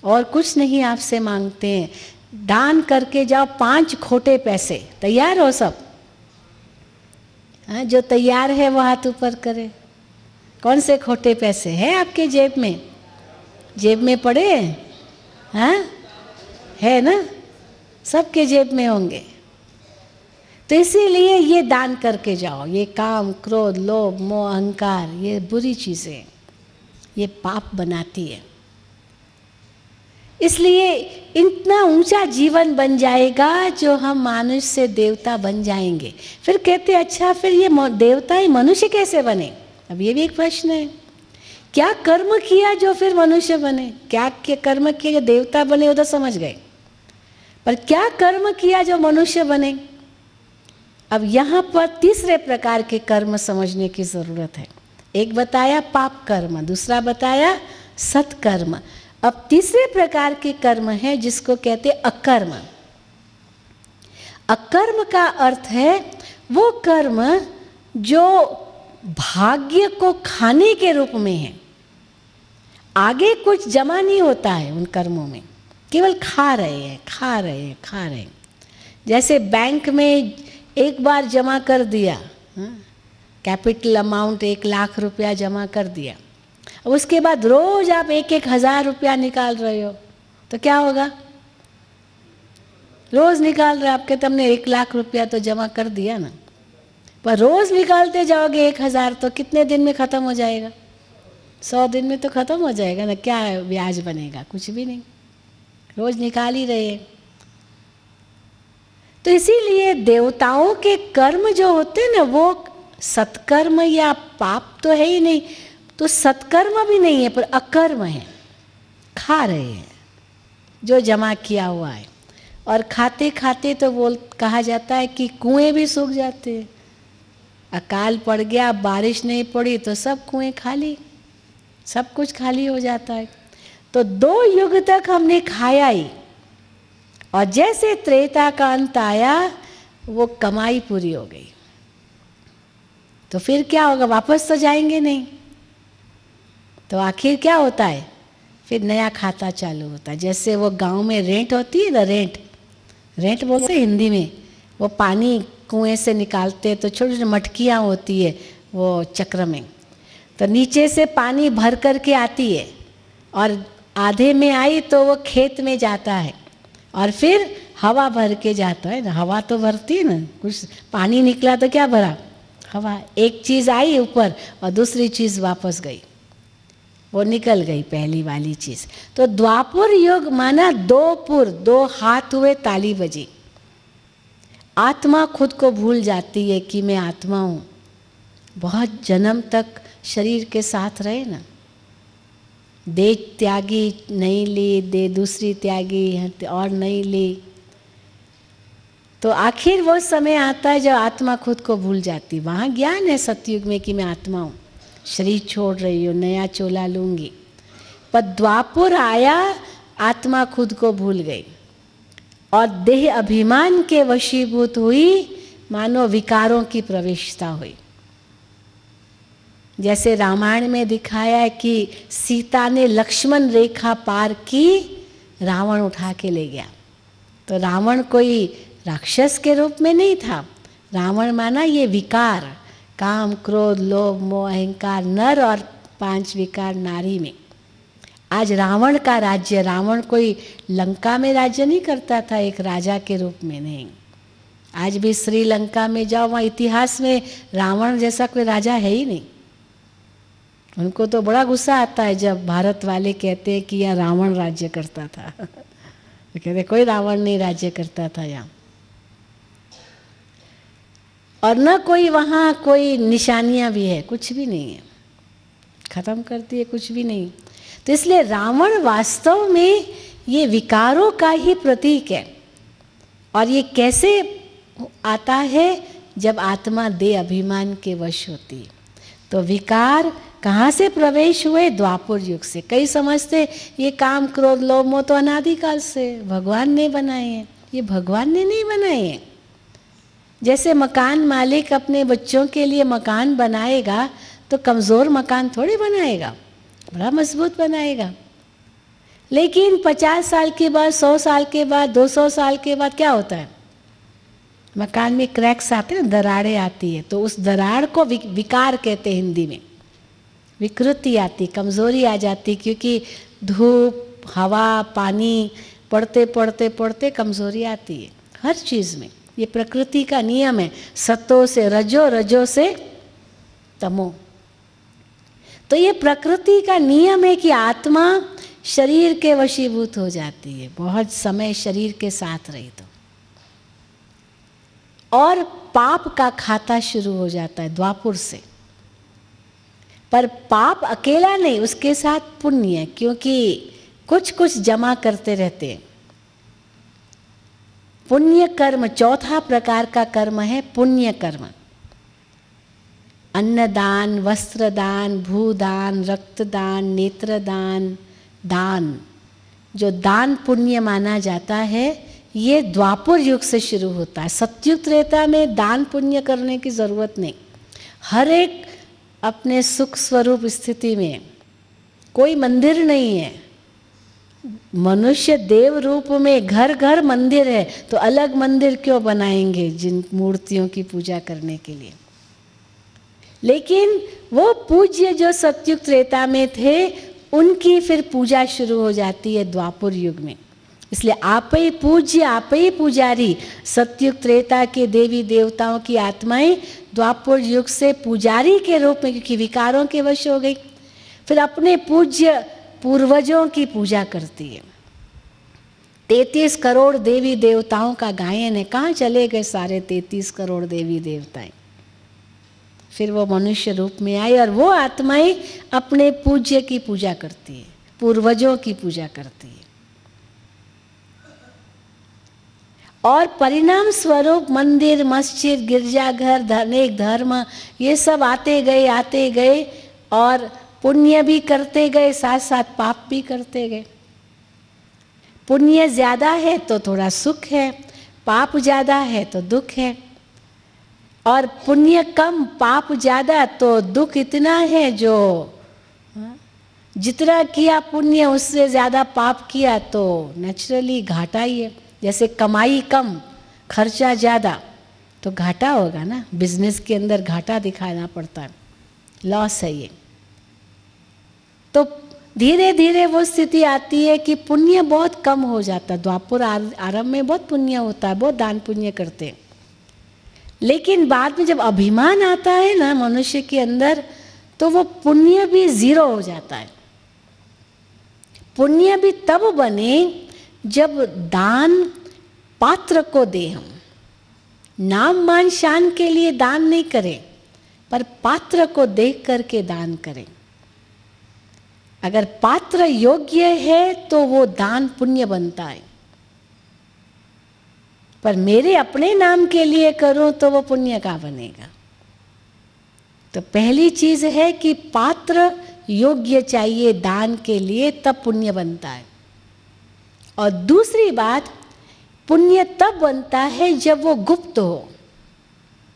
और कुछ नहीं आपसे मांगते हैं। दान करके जाओ 5 खोटे पैसे। तैयार हो सब? हाँ, जो तैयार है वो हाथ ऊपर करे। कौन से खोटे पैसे हैं आपके जेब में? जेब में पड़े हैं? हाँ है ना, सबके जेब में होंगे। तो इसीलिए ये दान करके जाओ। ये काम, क्रोध, लोभ, मोह, अहंकार, ये बुरी चीज़ें, ये पाप बनाती है। इसलिए इतना ऊंचा जीवन बन जाएगा जो हम मानुष से देवता बन जाएंगे। फिर कहते अच्छा, फिर ये देवता ही मनुष्य कैसे बने? अब ये भी एक प्रश्न है। क्या कर्म किया जो फिर मनुष्य बने? क्या कर्म किया जो देवता बने, वो तो समझ गए, पर क्या कर्म किया जो मनुष्य बने? अब यहाँ पर तीसरे प्रकार के कर्म समझने की जरूरत है। एक बताया पाप कर्म, दूसरा बताया सत्कर्म। अब तीसरे प्रकार के कर्म है जिसको कहते अकर्म। अकर्म का अर्थ है वो कर्म जो भाग्य को खाने के रूप में है। आगे कुछ जमा नहीं होता है उन कर्मों में, केवल खा रहे हैं, खा रहे हैं, खा रहे हैं। जैसे बैंक में एक बार जमा कर दिया, कैपिटल अमाउंट 1 लाख रुपया जमा कर दिया, उसके बाद रोज आप 1-1 हज़ार रुपया निकाल रहे हो, तो क्या होगा? रोज निकाल रहे आपके, तुमने 1 लाख रुपया तो जमा कर दिया ना, पर रोज निकालते जाओगे 1 हज़ार, तो कितने दिन में ख़त्म हो जाएगा? 100 दिन में तो ख़त्म हो जाएगा ना। क्या ब्याज बनेगा? कुछ भी नहीं, रोज निकाल ही रहे हैं। तो इसीलिए देवताओं के कर्म जो होते हैं ना, वो सत्कर्म या पाप तो है ही नहीं, तो सत्कर्म भी नहीं है, पर अकर्म है। खा रहे हैं जो जमा किया हुआ है, और खाते खाते तो कहा जाता है कि कुएं भी सूख जाते हैं। अकाल पड़ गया, बारिश नहीं पड़ी तो सब कुएं खाली, सब कुछ खाली हो जाता है। तो 2 युग तक हमने खाया ही, और जैसे त्रेता का अंत आया वो कमाई पूरी हो गई, तो फिर क्या होगा? वापस तो जाएंगे नहीं। तो आखिर क्या होता है? फिर नया खाता चालू होता है। जैसे वो गांव में रेंट होती है ना, रेंट बोलते हैं हिंदी में। वो पानी कुएं से निकालते तो छोटी छोटी मटकियाँ होती है वो चक्र में, तो नीचे से पानी भर कर के आती है, और आधे में आई तो वो खेत में जाता है, और फिर हवा भर के जाता है ना। हवा तो भरती है ना, कुछ पानी निकला तो क्या भरा? हवा। एक चीज़ आई ऊपर और दूसरी चीज़ वापस गई, वो निकल गई पहली वाली चीज़। तो द्वापर युग माना 2 पुर, 2 हाथ हुए, ताली बजी। आत्मा खुद को भूल जाती है कि मैं आत्मा हूँ। बहुत जन्म तक शरीर के साथ रहे ना, देह त्यागी नहीं ली, देह दूसरी त्यागी और नहीं ली, तो आखिर वो समय आता है जब आत्मा खुद को भूल जाती। वहाँ ज्ञान है सतयुग में कि मैं आत्मा हूँ, शरीर छोड़ रही हूँ, नया चोला लूँगी। पर द्वापर आया, आत्मा खुद को भूल गई और देह अभिमान के वशीभूत हुई, मानो विकारों की प्रवेशता हुई। जैसे रामायण में दिखाया है कि सीता ने लक्ष्मण रेखा पार की, रावण उठा के ले गया। तो रावण कोई राक्षस के रूप में नहीं था। रावण माना ये विकार, काम, क्रोध, लोभ, मोह, अहंकार, नर और 5 विकार नारी में। आज रावण का राज्य, रावण कोई लंका में राज्य नहीं करता था एक राजा के रूप में, नहीं। आज भी श्रीलंका में जाओ, वहाँ इतिहास में रावण जैसा कोई राजा है ही नहीं। उनको तो बड़ा गुस्सा आता है जब भारत वाले कहते हैं कि यहाँ रावण राज्य करता था। तो कहते कोई रावण नहीं राज्य करता था यहाँ, और न कोई वहाँ कोई निशानियाँ भी है, कुछ भी नहीं है, खत्म कर दिए, कुछ भी नहीं। तो इसलिए रावण वास्तव में ये विकारों का ही प्रतीक है। और ये कैसे आता है? जब आत्मा देह अभिमान के वश होती है। तो विकार कहाँ से प्रवेश हुए? द्वापर युग से। कई समझते ये काम क्रोध लोभ मोह तो अनादिकाल से भगवान ने बनाए हैं। ये भगवान ने नहीं बनाए हैं। जैसे मकान मालिक अपने बच्चों के लिए मकान बनाएगा तो कमज़ोर मकान थोड़ी बनाएगा, बड़ा मजबूत बनाएगा। लेकिन 50 साल के बाद, 100 साल के बाद, 200 साल के बाद क्या होता है? मकान में क्रैक्स आते हैं, दरारें आती है। तो उस दरार को विकार कहते हैं हिंदी में। विकृति आती, कमज़ोरी आ जाती, क्योंकि धूप, हवा, पानी पड़ते पड़ते पड़ते कमज़ोरी आती है हर चीज़ में। ये प्रकृति का नियम है, सत्तो से रजो, रजो से तमो। तो ये प्रकृति का नियम है कि आत्मा शरीर के वशीभूत हो जाती है, बहुत समय शरीर के साथ रही तो, और पाप का खाता शुरू हो जाता है द्वापर से। पर पाप अकेला नहीं, उसके साथ पुण्य, क्योंकि कुछ कुछ जमा करते रहते हैं। पुण्य कर्म, चौथा प्रकार का कर्म है पुण्य कर्म। अन्नदान, वस्त्रदान, भूदान, रक्तदान, नेत्रदान, दान, जो दान पुण्य माना जाता है, ये द्वापर युग से शुरू होता है। सतयुग त्रेता में दान पुण्य करने की जरूरत नहीं। हर एक अपने सुख स्वरूप स्थिति में, कोई मंदिर नहीं है। मनुष्य देव रूप में घर घर मंदिर है, तो अलग मंदिर क्यों बनाएंगे जिन मूर्तियों की पूजा करने के लिए? लेकिन वो पूज्य जो सतयुग त्रेता में थे, उनकी फिर पूजा शुरू हो जाती है द्वापर युग में। इसलिए आप ही पूज्य, आप ही पुजारी। सतयुग त्रेता के देवी देवताओं की आत्माएं द्वापर युग से पुजारी के रूप में, क्योंकि विकारों के वश हो गई, फिर अपने पूज्य पूर्वजों की पूजा करती है। 33 करोड़ देवी देवताओं का गायन है। कहाँ चले गए सारे 33 करोड़ देवी देवताएं? फिर वो मनुष्य रूप में आए, और वो आत्माएं अपने पूज्य की पूजा करती है, पूर्वजों की पूजा करती है। और परिणाम स्वरूप मंदिर, मस्जिद, गिरजाघर, अनेक धर्म, ये सब आते गए, और पुण्य भी करते गए, साथ साथ पाप भी करते गए। पुण्य ज़्यादा है तो थोड़ा सुख है, पाप ज़्यादा है तो दुख है। और पुण्य कम, पाप ज़्यादा तो दुख इतना है, जो जितना किया पुण्य उससे ज़्यादा पाप किया तो नेचुरली घाटा ही है। जैसे कमाई कम, खर्चा ज़्यादा, तो घाटा होगा ना। बिजनेस के अंदर घाटा दिखाना पड़ता है, लॉस है ये। तो धीरे धीरे वो स्थिति आती है कि पुण्य बहुत कम हो जाता है। द्वापर आरंभ में बहुत पुण्य होता है, बहुत दान पुण्य करते हैं, लेकिन बाद में जब अभिमान आता है ना मनुष्य के अंदर, तो वो पुण्य भी जीरो हो जाता है। पुण्य भी तब बने जब दान पात्र को दे। हम नाम मान शान के लिए दान नहीं करें, पर पात्र को देख करके दान करें। अगर पात्र योग्य है तो वो दान पुण्य बनता है, पर मेरे अपने नाम के लिए करूं तो वो पुण्य का बनेगा। तो पहली चीज है कि पात्र योग्य चाहिए दान के लिए, तब पुण्य बनता है। और दूसरी बात, पुण्य तब बनता है जब वो गुप्त हो,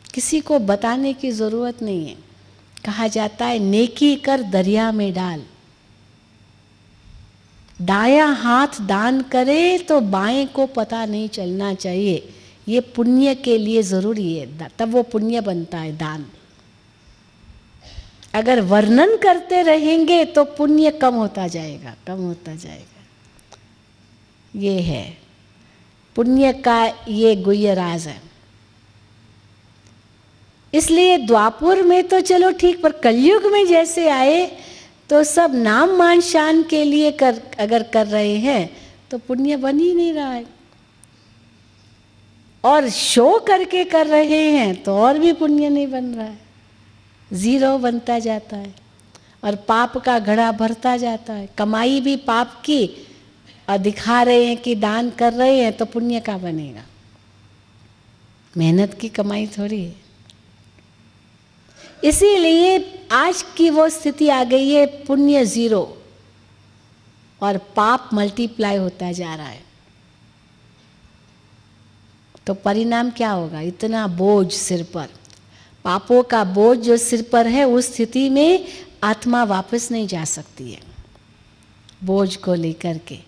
किसी को बताने की जरूरत नहीं है। कहा जाता है नेकी कर दरिया में डाल। दायां हाथ दान करे तो बाएं को पता नहीं चलना चाहिए। ये पुण्य के लिए जरूरी है, तब वो पुण्य बनता है दान। अगर वर्णन करते रहेंगे तो पुण्य कम होता जाएगा, कम होता जाएगा। ये है पुण्य का ये गुह्य राज है। इसलिए द्वापर में तो चलो ठीक, पर कलयुग में जैसे आए तो सब नाम मान शान के लिए अगर कर रहे हैं तो पुण्य बन ही नहीं रहा है, और शो करके कर रहे हैं तो और भी पुण्य नहीं बन रहा है, जीरो बनता जाता है और पाप का घड़ा भरता जाता है। कमाई भी पाप की और दिखा रहे हैं कि दान कर रहे हैं तो पुण्य का बनेगा, मेहनत की कमाई थोड़ी है। इसीलिए आज की वो स्थिति आ गई है, पुण्य जीरो और पाप मल्टीप्लाई होता जा रहा है। तो परिणाम क्या होगा? इतना बोझ सिर पर, पापों का बोझ जो सिर पर है, उस स्थिति में आत्मा वापस नहीं जा सकती है। बोझ को लेकर के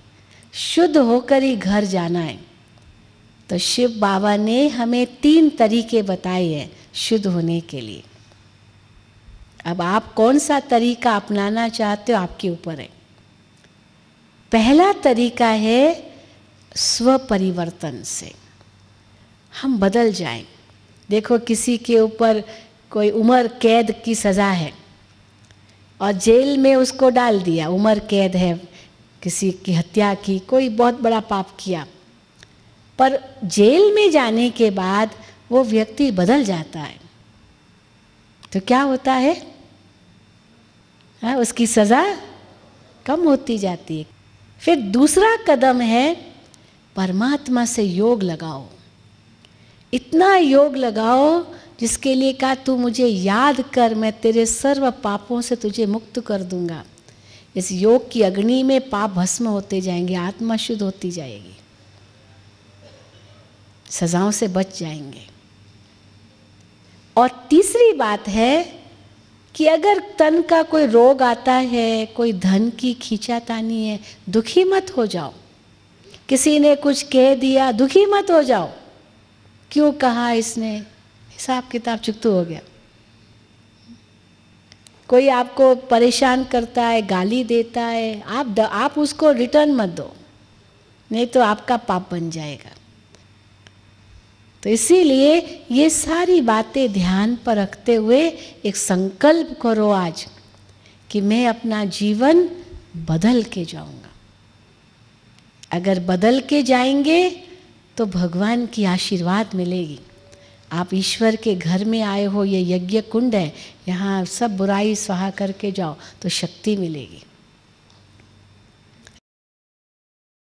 शुद्ध होकर ही घर जाना है। तो शिव बाबा ने हमें 3 तरीके बताए हैं शुद्ध होने के लिए। अब आप कौन सा तरीका अपनाना चाहते हो, आपके ऊपर है। पहला तरीका है स्व परिवर्तन से हम बदल जाएं। देखो, किसी के ऊपर कोई उम्र कैद की सज़ा है और जेल में उसको डाल दिया, उम्र कैद है, किसी की हत्या की, कोई बहुत बड़ा पाप किया, पर जेल में जाने के बाद वो व्यक्ति बदल जाता है तो क्या होता है? उसकी सज़ा कम होती जाती है। फिर दूसरा कदम है परमात्मा से योग लगाओ। इतना योग लगाओ जिसके लिए कहा, तू मुझे याद कर, मैं तेरे सर्व पापों से तुझे मुक्त कर दूंगा। इस योग की अग्नि में पाप भस्म होते जाएंगे, आत्मा शुद्ध होती जाएगी, सजाओं से बच जाएंगे। और तीसरी बात है कि अगर तन का कोई रोग आता है, कोई धन की खींचातानी है, दुखी मत हो जाओ। किसी ने कुछ कह दिया, दुखी मत हो जाओ, क्यों कहा इसने, हिसाब किताब चुकता हो गया। कोई आपको परेशान करता है, गाली देता है, आप उसको रिटर्न मत दो, नहीं तो आपका पाप बन जाएगा। तो इसीलिए ये सारी बातें ध्यान पर रखते हुए एक संकल्प करो आज कि मैं अपना जीवन बदल के जाऊंगा। अगर बदल के जाएंगे तो भगवान की आशीर्वाद मिलेगी। आप ईश्वर के घर में आए हो, ये यज्ञ कुंड है, यहाँ सब बुराई स्वाहा करके जाओ तो शक्ति मिलेगी।